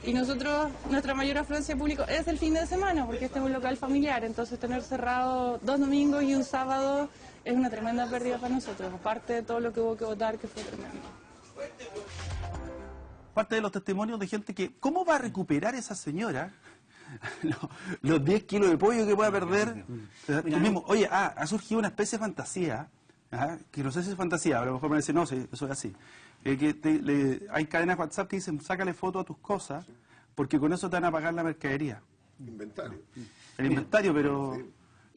Y nosotros, nuestra mayor afluencia de público es el fin de semana, porque este es un local familiar, entonces tener cerrado 2 domingos y un sábado es una tremenda pérdida para nosotros, aparte de todo lo que hubo que votar, que fue tremendo. Parte de los testimonios de gente que, ¿cómo va a recuperar esa señora los 10 kilos de pollo que pueda perder? Tú mismo, oye, ha surgido una especie de fantasía, que no sé si es fantasía, pero a lo mejor me dicen, no, sí, eso es así. Hay cadenas WhatsApp que dicen, sácale foto a tus cosas, porque con eso te van a pagar la mercadería. Inventario. El inventario, pero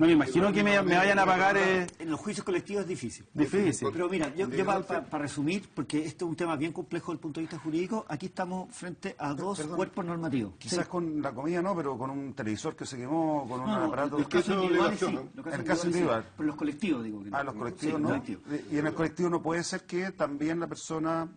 No me imagino que me vayan a pagar... En los juicios colectivos es difícil. Difícil. Pero mira, yo para resumir, porque esto es un tema bien complejo desde el punto de vista jurídico, aquí estamos frente a dos cuerpos normativos. Quizás con la comida no, pero con un televisor que se quemó, con un aparato... Los casos individuales sí. En el caso individual. Pero los colectivos, digo que no. Los colectivos Sí, no. colectivos. Y en el colectivo no puede ser que también la persona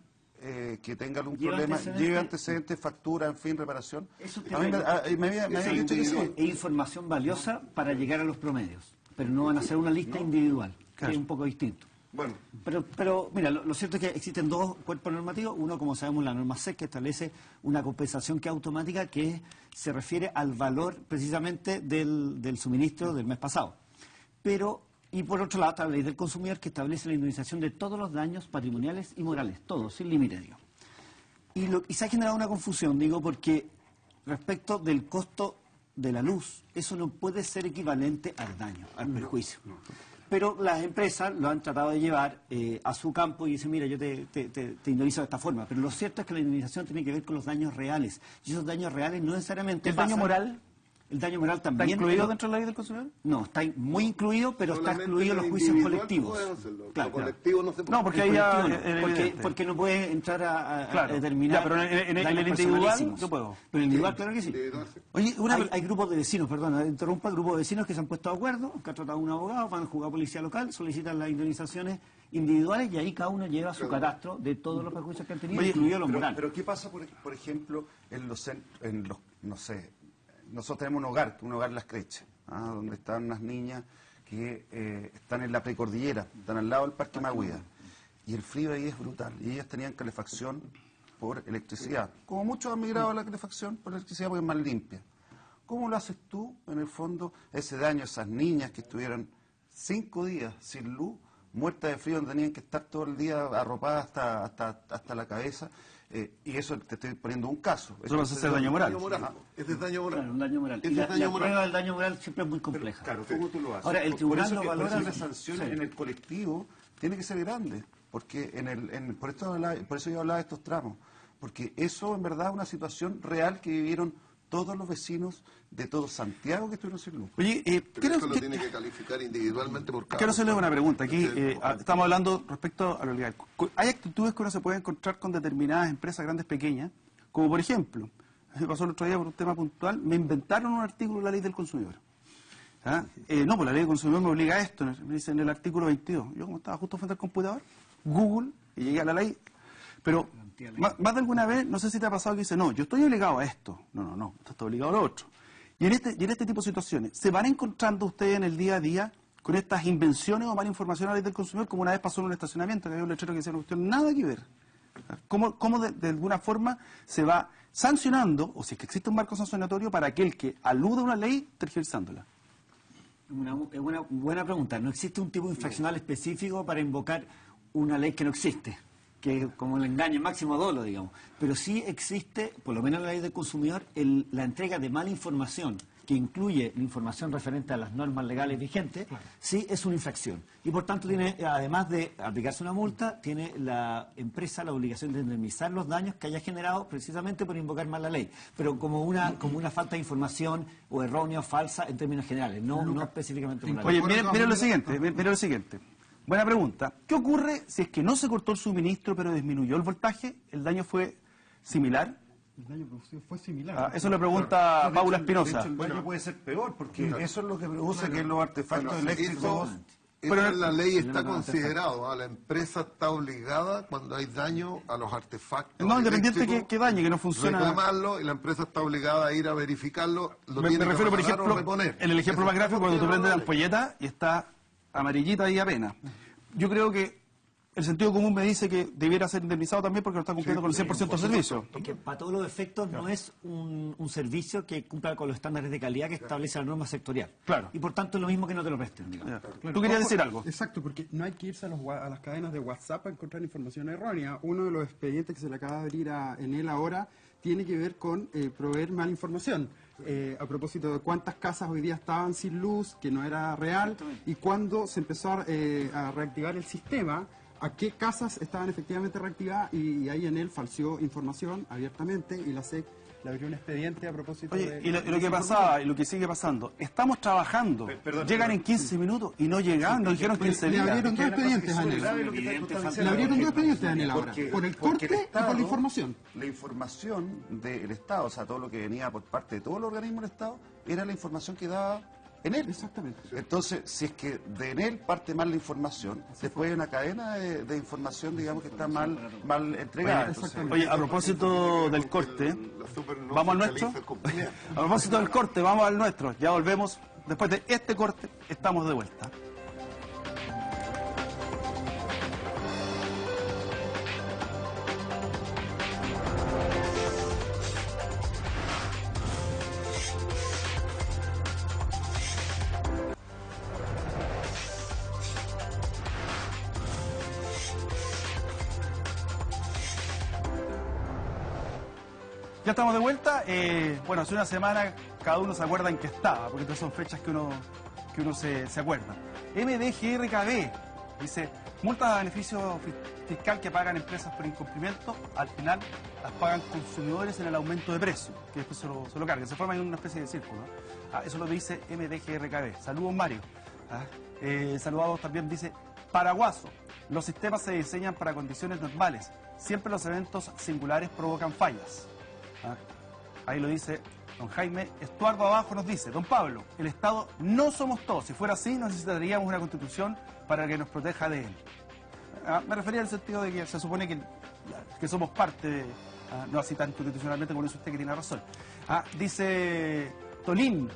que tenga algún problema lleve antecedentes, factura, en fin, reparación. Eso A mí me había dicho que sí. Es información valiosa para llegar a los promedios, pero no van a ser una lista individual, que es un poco distinto. Bueno, Pero mira, lo cierto es que existen dos cuerpos normativos. Uno, como sabemos, la norma SEC, que establece una compensación que es automática, que se refiere al valor precisamente del suministro del mes pasado. Y por otro lado está la ley del consumidor, que establece la indemnización de todos los daños patrimoniales y morales, todos, sin límite, digo. Y se ha generado una confusión, digo, porque respecto del costo de la luz, eso no puede ser equivalente al daño, al perjuicio. Pero las empresas lo han tratado de llevar a su campo y dicen, mira, yo te indemnizo de esta forma. Pero lo cierto es que la indemnización tiene que ver con los daños reales. Y esos daños reales no necesariamente ¿El daño moral? El daño moral también. ¿Está incluido dentro de la ley del consumidor? No, está muy incluido, pero está solamente excluido los juicios individual colectivos. puede hacerlo, Claro, los colectivos no se puede. No, porque ahí ya... porque no puede entrar a determinar. Ya, pero en daños el individual personalísimos. yo puedo. Pero en el individual, claro que sí. Individual, sí. Oye, Hay grupos de vecinos, perdón, interrumpa, grupos de vecinos que se han puesto de acuerdo, que ha tratado un abogado, van a jugar policía local, solicitan las indemnizaciones individuales y ahí cada uno lleva su catastro de todos los perjuicios que han tenido, incluido los morales. Pero ¿qué pasa, por ejemplo, en los, no sé, nosotros tenemos un hogar Las Creches, donde están unas niñas que están en la precordillera, están al lado del Parque Maguida, y el frío ahí es brutal, y ellas tenían calefacción por electricidad. Como muchos han migrado a la calefacción por electricidad porque es más limpia. ¿Cómo lo haces tú, en el fondo, ese daño a esas niñas que estuvieron 5 días sin luz, muertas de frío, donde tenían que estar todo el día arropadas hasta la cabeza? Y eso te estoy poniendo un caso. Eso va a ser daño moral. Ese es daño moral. Claro, un daño moral. Ese Y la es daño moral. prueba del daño moral siempre es muy compleja. Claro, ¿cómo tú lo haces? Ahora, el tribunal lo valora... Por eso la sanción en el colectivo tiene que ser grande, porque por eso yo hablaba de estos tramos, porque eso en verdad es una situación real que vivieron todos los vecinos de todo Santiago que estuvieron sin luz. Oye, Pero eso lo tiene que calificar individualmente por cada quiero hacerle persona. una pregunta. Aquí Sí. estamos hablando respecto a lo legal. Hay actitudes que uno se puede encontrar con determinadas empresas grandes, pequeñas, como por ejemplo, me pasó el otro día por un tema puntual, me inventaron un artículo de la ley del consumidor. No, pues la ley del consumidor me obliga a esto, me dice en el artículo 22. Yo como estaba justo frente al computador, Google, y llegué a la ley. Pero más de alguna vez, no sé si te ha pasado que dice, no, yo estoy obligado a esto. No, esto está obligado a lo otro. Y en este tipo de situaciones, ¿se van encontrando ustedes en el día a día con estas invenciones o mala información a la ley del consumidor, como una vez pasó en un estacionamiento, que había un letrero que decía una cuestión nada que ver? ¿Cómo de alguna forma se va sancionando, o si es que existe un marco sancionatorio para aquel que alude a una ley tergiversándola? Es una buena pregunta. No existe un tipo infraccional específico para invocar una ley que no existe, que es como el engaño máximo dolo, digamos. Pero sí existe, por lo menos en la ley del consumidor, la entrega de mala información, que incluye la información referente a las normas legales vigentes, sí es una infracción. Y por tanto, tiene, además de aplicarse una multa, tiene la empresa la obligación de indemnizar los daños que haya generado precisamente por invocar mal la ley. Pero como una falta de información o errónea o falsa en términos generales, no específicamente por la ley. Oye, mira lo siguiente. Buena pregunta. ¿Qué ocurre si es que no se cortó el suministro pero disminuyó el voltaje? ¿El daño fue similar? El daño producido fue similar. Eso le pregunta Paula Espinosa. El daño puede ser peor, porque eso es lo que produce que los artefactos Bueno, eléctricos... Eso en la ley está considerado. La empresa está obligada, cuando hay daño a los artefactos No, independiente eléctricos, que dañe, que no funciona. reclamarlo, y la empresa está obligada a ir a verificarlo. Me refiero, por ejemplo, reponer. en el ejemplo más gráfico, cuando tú prendes la ampolleta y está amarillita y apenas. Yo creo que el sentido común me dice que debiera ser indemnizado también porque no está cumpliendo con el 100% del servicio. Es que para todos los efectos no es un servicio que cumpla con los estándares de calidad que establece la norma sectorial. Claro. Y por tanto es lo mismo que no te lo presten, digamos. ¿Tú querías decir algo? Exacto, porque no hay que irse a las cadenas de WhatsApp a encontrar información errónea. Uno de los expedientes que se le acaba de abrir a Enel ahora tiene que ver con proveer mala información. A propósito de cuántas casas hoy día estaban sin luz, que no era real, y cuando se empezó a reactivar el sistema, a qué casas estaban efectivamente reactivadas y ahí Enel falseó información abiertamente y la SEC le abrió un expediente a propósito Oye, de... y lo que pasaba y lo que sigue pasando, estamos trabajando, llegan en 15 minutos y no llegaban, nos dijeron 15 Le días. abrieron dos expedientes a Enel. Le abrieron dos expedientes a Enel ahora, por el corte y por la información. La información del Estado, o sea, todo lo que venía por parte de todos los organismos del Estado, era la información que daba Enel. Exactamente. Entonces, si es que de Enel parte mal la información, después hay una cadena de información, digamos, que está mal entregada. Entonces, Oye, a propósito del corte, vamos al nuestro. A propósito del corte, vamos al nuestro. Ya volvemos. Después de este corte, estamos de vuelta. Ya estamos de vuelta. Bueno, hace una semana cada uno se acuerda en qué estaba, porque estas son fechas que uno se acuerda. MDGRKB dice, multas a beneficio fiscal que pagan empresas por incumplimiento, al final las pagan consumidores en el aumento de precio, que después se lo cargan. Se forma en una especie de círculo. Eso lo dice MDGRKB. Saludos, Mario. Saludados también dice Paraguaso. Los sistemas se diseñan para condiciones normales. Siempre los eventos singulares provocan fallas. Ahí lo dice don Jaime. Estuardo abajo nos dice, don Pablo, el Estado no somos todos. Si fuera así, necesitaríamos una constitución para que nos proteja de él. Me refería al sentido de que se supone que somos parte, no así tan constitucionalmente, como dice usted, que tiene razón. Dice Tolín,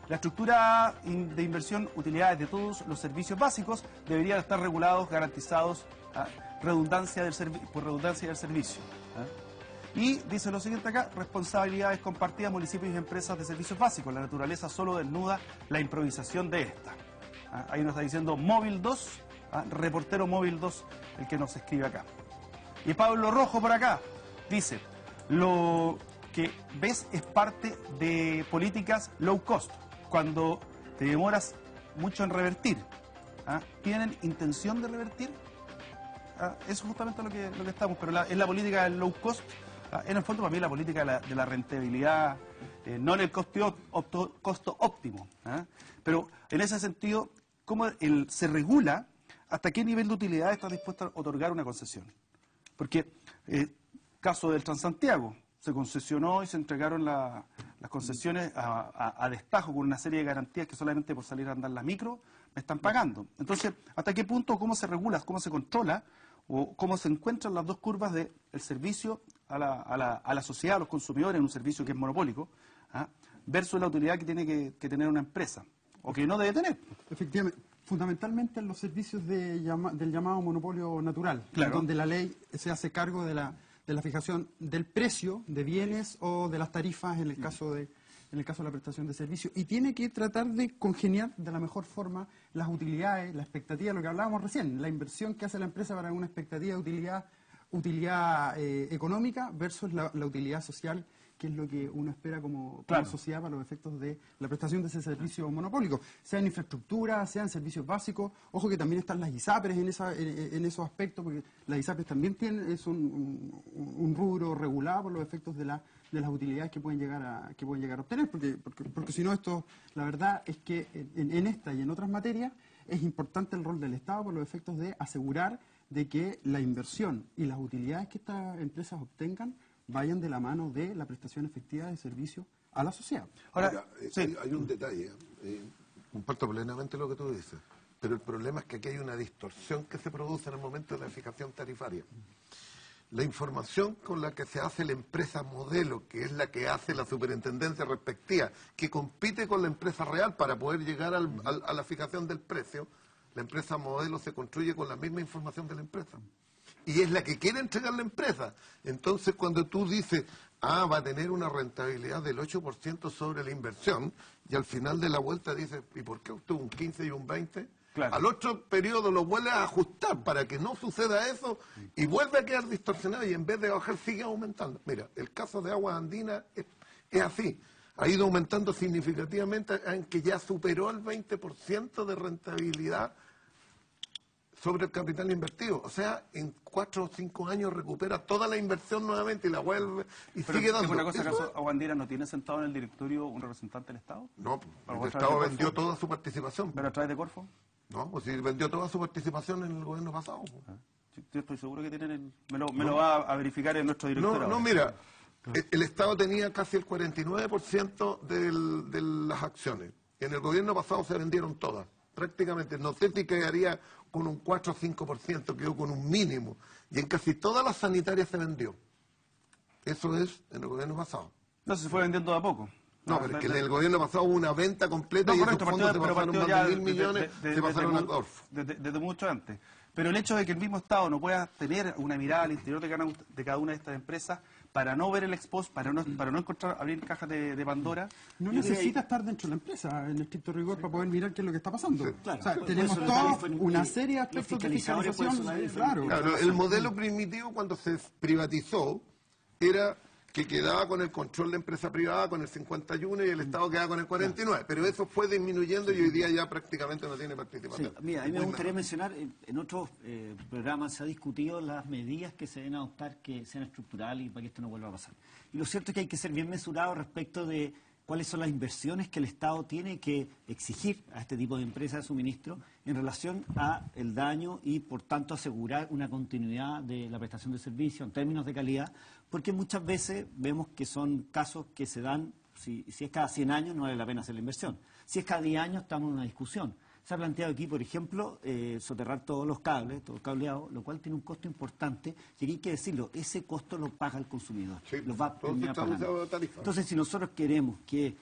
la estructura de inversión, utilidades de todos los servicios básicos deberían estar regulados, garantizados por redundancia del servicio. Y dice lo siguiente acá, responsabilidades compartidas, municipios y empresas de servicios básicos. La naturaleza solo desnuda la improvisación de esta. Ahí nos está diciendo Móvil 2, reportero Móvil 2, el que nos escribe acá. Y Pablo Rojo por acá dice, lo que ves es parte de políticas low cost, cuando te demoras mucho en revertir. ¿Tienen intención de revertir? Eso es justamente lo que estamos, pero es la política del low cost. En el fondo, para mí, la política de la rentabilidad, no en el costo óptimo. Pero en ese sentido, ¿cómo se regula hasta qué nivel de utilidad está dispuesta a otorgar una concesión? Porque, caso del Transantiago, se concesionó y se entregaron las concesiones a destajo con una serie de garantías que solamente por salir a andar la micro me están pagando. Entonces, ¿hasta qué punto, cómo se regula, cómo se controla o cómo se encuentran las dos curvas del servicio a la sociedad, a los consumidores, en un servicio que es monopólico, versus la utilidad que tiene que tener una empresa, o que no debe tener? Efectivamente, fundamentalmente en los servicios del llamado monopolio natural, claro, donde la ley se hace cargo de la fijación del precio de bienes o de las tarifas en el caso de la prestación de servicios, y tiene que tratar de congeniar de la mejor forma las utilidades, la expectativa, lo que hablábamos recién, la inversión que hace la empresa para una expectativa de utilidad económica versus la utilidad social, que es lo que uno espera como sociedad para los efectos de la prestación de ese servicio monopólico, sea en infraestructura, sea en servicios básicos. Ojo que también están las ISAPRES en esos aspectos, porque las ISAPRES también es un rubro regulado por los efectos de las utilidades que pueden llegar a obtener, porque si no, esto, la verdad es que en esta y en otras materias es importante el rol del Estado por los efectos de asegurar de que la inversión y las utilidades que estas empresas obtengan vayan de la mano de la prestación efectiva de servicio a la sociedad. Ahora, hay un detalle, comparto plenamente lo que tú dices, pero el problema es que aquí hay una distorsión que se produce en el momento de la fijación tarifaria. La información con la que se hace la empresa modelo, que es la que hace la superintendencia respectiva, que compite con la empresa real para poder llegar a la fijación del precio, la empresa modelo se construye con la misma información de la empresa. Y es la que quiere entregar la empresa. Entonces, cuando tú dices, va a tener una rentabilidad del 8% sobre la inversión, y al final de la vuelta dices, ¿y por qué obtuvo un 15 y un 20%? Claro. Al otro periodo lo vuelve a ajustar para que no suceda eso y vuelve a quedar distorsionado y en vez de bajar sigue aumentando. Mira, el caso de Aguas Andinas es así. Ha ido aumentando significativamente, en que ya superó el 20% de rentabilidad sobre el capital invertido. O sea, en 4 o 5 años recupera toda la inversión nuevamente y la vuelve y Pero sigue dando. una cosa, ¿Eso ¿acaso Aguandera no tiene sentado en el directorio un representante del Estado? No, ¿Para el vos Estado traer de vendió Corfo? toda su participación. ¿Pero a través de Corfo? No, pues sí, vendió toda su participación en el gobierno pasado. Yo estoy seguro que tienen el... Me lo va a verificar en nuestro director. No, mira, el Estado tenía casi el 49% de las acciones. En el gobierno pasado se vendieron todas, prácticamente. No sé si quedaría con un 4 o 5%, quedó con un mínimo. Y en casi todas las sanitarias se vendió. Eso es en el gobierno pasado. No, se fue vendiendo de a poco. No, pero es que en el gobierno pasado hubo una venta completa No, y correcto, esos fondos se pero pasaron partió más ya de 1.000 millones, se pasaron a Corfo. desde mucho antes. Pero el hecho de que el mismo Estado no pueda tener una mirada al interior de cada una de estas empresas para no ver el expost, para no encontrar, abrir cajas de Pandora. No necesita estar dentro de la empresa, en estricto rigor, para poder mirar qué es lo que está pasando. Claro, o sea, por tenemos eso toda fue- una serie de los aspectos de fiscalizadores, por eso fiscalización. la diferencia. Claro, el modelo primitivo cuando se privatizó era que quedaba con el control de empresa privada con el 51 y el Estado quedaba con el 49. Pero eso fue disminuyendo y hoy día ya prácticamente no tiene Sí, participación. mira, a mí me Muy gustaría menor. mencionar, en otros programas se ha discutido las medidas que se deben adoptar que sean estructurales y para que esto no vuelva a pasar. Y lo cierto es que hay que ser bien mesurado respecto de cuáles son las inversiones que el Estado tiene que exigir a este tipo de empresas de suministro en relación a el daño y, por tanto, asegurar una continuidad de la prestación de servicio en términos de calidad, porque muchas veces vemos que son casos que se dan, si es cada 100 años no vale la pena hacer la inversión. Si es cada 10 años estamos en una discusión. Se ha planteado aquí, por ejemplo, soterrar todos los cables, todo el cableado, lo cual tiene un costo importante, y aquí hay que decirlo, ese costo lo paga el consumidor, Sí, lo va a todo terminar está pagando. asociado a tarifa. Entonces, si nosotros queremos que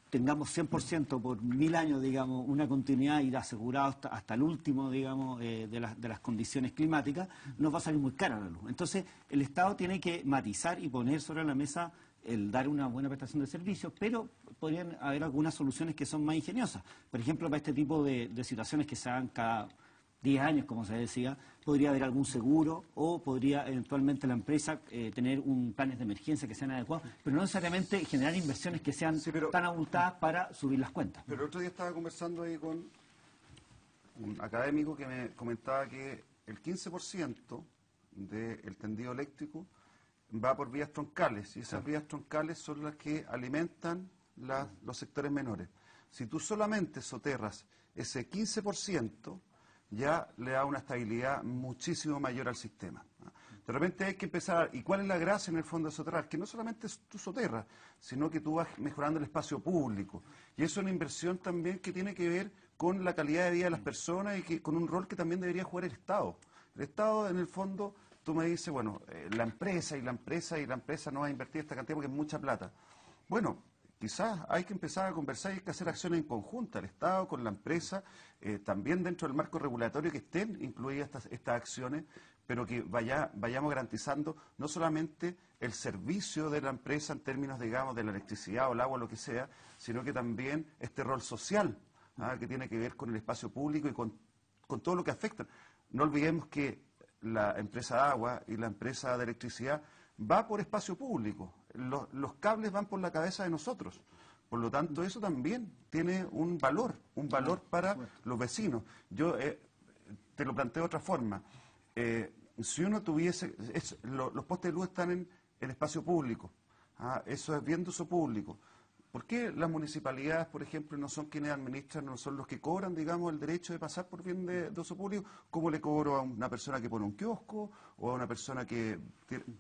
tengamos 100% por 1000 años, digamos, una continuidad y asegurado hasta el último, digamos, de las condiciones climáticas, nos va a salir muy cara la luz. Entonces, el Estado tiene que matizar y poner sobre la mesa el dar una buena prestación de servicios, pero podrían haber algunas soluciones que son más ingeniosas. Por ejemplo, para este tipo de situaciones que se dan cada 10 años, como se decía, podría haber algún seguro o podría eventualmente la empresa tener planes de emergencia que sean adecuados, pero no necesariamente generar inversiones que sean tan abultadas para subir las cuentas. Pero el otro día estaba conversando ahí con un académico que me comentaba que el 15% del tendido eléctrico va por vías troncales y esas vías troncales son las que alimentan los sectores menores. Si tú solamente soterras ese 15%, ya le da una estabilidad muchísimo mayor al sistema. De repente hay que empezar, ¿y cuál es la gracia en el fondo de soterrar? Que no solamente tú soterras, sino que tú vas mejorando el espacio público. Y eso es una inversión también que tiene que ver con la calidad de vida de las personas y que con un rol que también debería jugar el Estado. El Estado, en el fondo, tú me dices, bueno, la empresa no va a invertir esta cantidad porque es mucha plata. Bueno, quizás hay que empezar a conversar y hay que hacer acciones en conjunta, el Estado con la empresa, también dentro del marco regulatorio que estén incluidas estas acciones, pero que vayamos garantizando no solamente el servicio de la empresa en términos, digamos, de la electricidad o el agua o lo que sea, sino que también este rol social, que tiene que ver con el espacio público y con todo lo que afecta. No olvidemos que la empresa de agua y la empresa de electricidad va por espacio público. Los cables van por la cabeza de nosotros. Por lo tanto, eso también tiene un valor para los vecinos. Yo te lo planteo de otra forma. Si uno tuviese... los postes de luz están en el espacio público. Eso es bien de uso público. ¿Por qué las municipalidades, por ejemplo, no son quienes administran, no son los que cobran, digamos, el derecho de pasar por bien de uso público? ¿Cómo le cobro a una persona que pone un kiosco o a una persona que...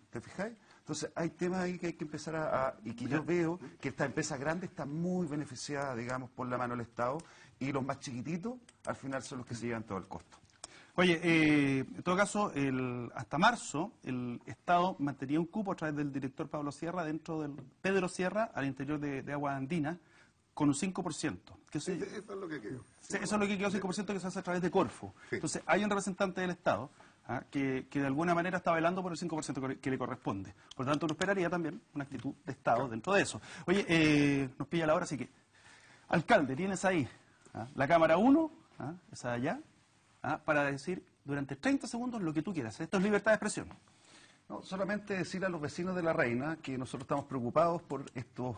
¿Te fijáis? Entonces, hay temas ahí que hay que empezar y que yo veo que esta empresa grande está muy beneficiada, digamos, por la mano del Estado y los más chiquititos, al final, son los que se llevan todo el costo. Oye, en todo caso, hasta marzo, el Estado mantenía un cupo a través del director Pablo Sierra, dentro del Pedro Sierra, al interior de Aguas Andinas, con un 5%. Eso es lo que quedó. Eso es lo que quedó, 5% que se hace a través de Corfo. Sí. Entonces, hay un representante del Estado que de alguna manera está velando por el 5% que le corresponde. Por lo tanto, uno esperaría también una actitud de Estado dentro de eso. Oye, nos pilla la hora, así que, alcalde, tienes ahí la cámara 1, esa de allá, para decir durante 30 segundos lo que tú quieras. Esto es libertad de expresión. No, solamente decir a los vecinos de La Reina que nosotros estamos preocupados por estos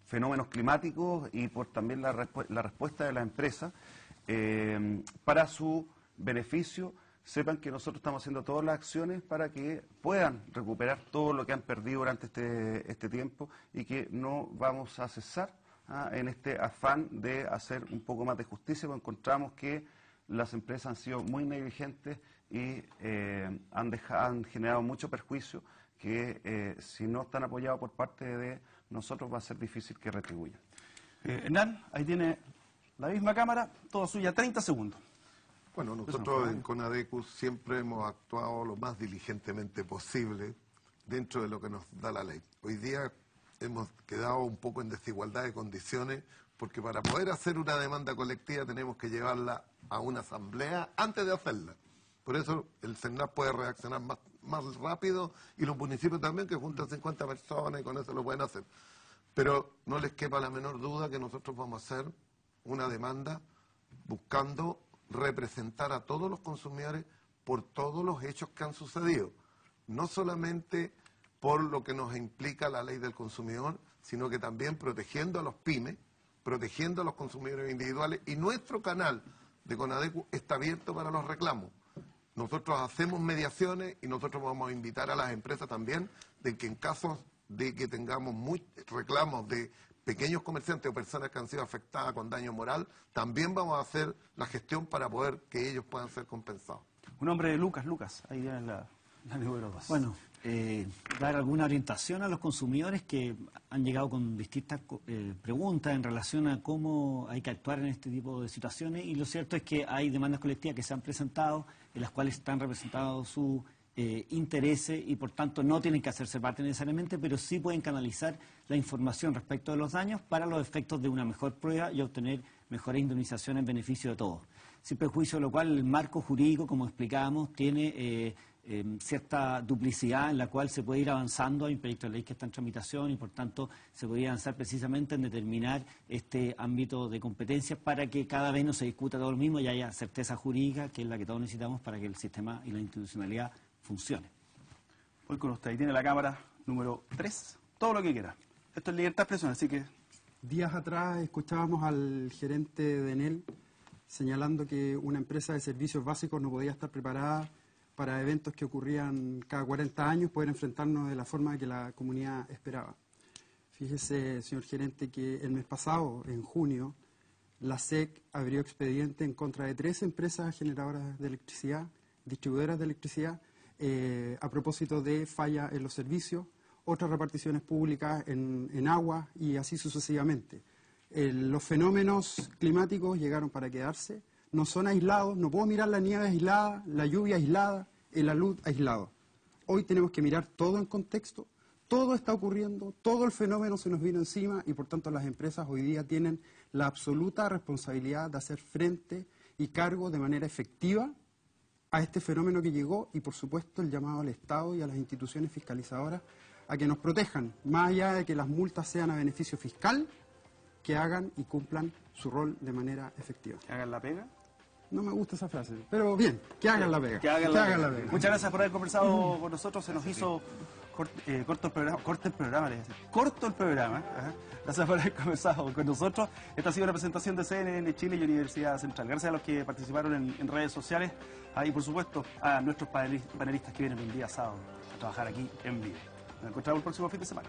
fenómenos climáticos y por también la respuesta de la empresa para su beneficio, sepan que nosotros estamos haciendo todas las acciones para que puedan recuperar todo lo que han perdido durante este tiempo y que no vamos a cesar en este afán de hacer un poco más de justicia, porque encontramos que las empresas han sido muy negligentes y han generado mucho perjuicio que si no están apoyados por parte de nosotros va a ser difícil que retribuyan. Hernán, ahí tiene la misma cámara, toda suya, 30 segundos. Bueno, nosotros en CONADECUS siempre hemos actuado lo más diligentemente posible dentro de lo que nos da la ley. Hoy día hemos quedado un poco en desigualdad de condiciones porque para poder hacer una demanda colectiva tenemos que llevarla a una asamblea antes de hacerla. Por eso el CERNAP puede reaccionar más rápido y los municipios también, que juntan 50 personas y con eso lo pueden hacer. Pero no les quepa la menor duda que nosotros vamos a hacer una demanda buscando representar a todos los consumidores por todos los hechos que han sucedido. No solamente por lo que nos implica la ley del consumidor, sino que también protegiendo a los pymes, protegiendo a los consumidores individuales, y nuestro canal de CONADECUS está abierto para los reclamos. Nosotros hacemos mediaciones y nosotros vamos a invitar a las empresas también de que en casos de que tengamos reclamos de pequeños comerciantes o personas que han sido afectadas con daño moral, también vamos a hacer la gestión para poder que ellos puedan ser compensados. Un nombre de Lucas, ahí viene la número 2. Bueno, dar alguna orientación a los consumidores que han llegado con distintas preguntas en relación a cómo hay que actuar en este tipo de situaciones, y lo cierto es que hay demandas colectivas que se han presentado en las cuales están representados sus intereses y por tanto no tienen que hacerse parte necesariamente, pero sí pueden canalizar la información respecto de los daños para los efectos de una mejor prueba y obtener mejores indemnizaciones en beneficio de todos. Sin perjuicio de lo cual el marco jurídico, como explicábamos, tiene cierta duplicidad en la cual se puede ir avanzando. Hay un proyecto de ley que está en tramitación y por tanto se podría avanzar precisamente en determinar este ámbito de competencias para que cada vez no se discuta todo lo mismo y haya certeza jurídica, que es la que todos necesitamos para que el sistema y la institucionalidad funcione. Voy con usted, ahí tiene la cámara número 3, todo lo que quiera. Esto es libertad de expresión, así que... Días atrás escuchábamos al gerente de Enel señalando que una empresa de servicios básicos no podía estar preparada para eventos que ocurrían cada 40 años, poder enfrentarnos de la forma que la comunidad esperaba. Fíjese, señor gerente, que el mes pasado, en junio, la SEC abrió expediente en contra de 3 empresas generadoras de electricidad, distribuidoras de electricidad, a propósito de falla en los servicios, otras reparticiones públicas en agua y así sucesivamente. Los fenómenos climáticos llegaron para quedarse, no son aislados, no puedo mirar la nieve aislada, la lluvia aislada, el alud aislado. Hoy tenemos que mirar todo en contexto, todo está ocurriendo, todo el fenómeno se nos vino encima y por tanto las empresas hoy día tienen la absoluta responsabilidad de hacer frente y cargo de manera efectiva a este fenómeno que llegó y por supuesto el llamado al Estado y a las instituciones fiscalizadoras a que nos protejan, más allá de que las multas sean a beneficio fiscal, que hagan y cumplan su rol de manera efectiva. ¿Que hagan la pega? No me gusta esa frase, pero bien, que hagan la pega. Que hagan la pega. Muchas gracias por haber conversado con nosotros, se nos hizo corto el programa, ajá. Gracias por haber conversado con nosotros. Esta ha sido una presentación de CNN Chile y Universidad Central. Gracias a los que participaron en redes sociales y por supuesto a nuestros panelistas que vienen un día sábado a trabajar aquí en vivo. Nos encontramos el próximo fin de semana.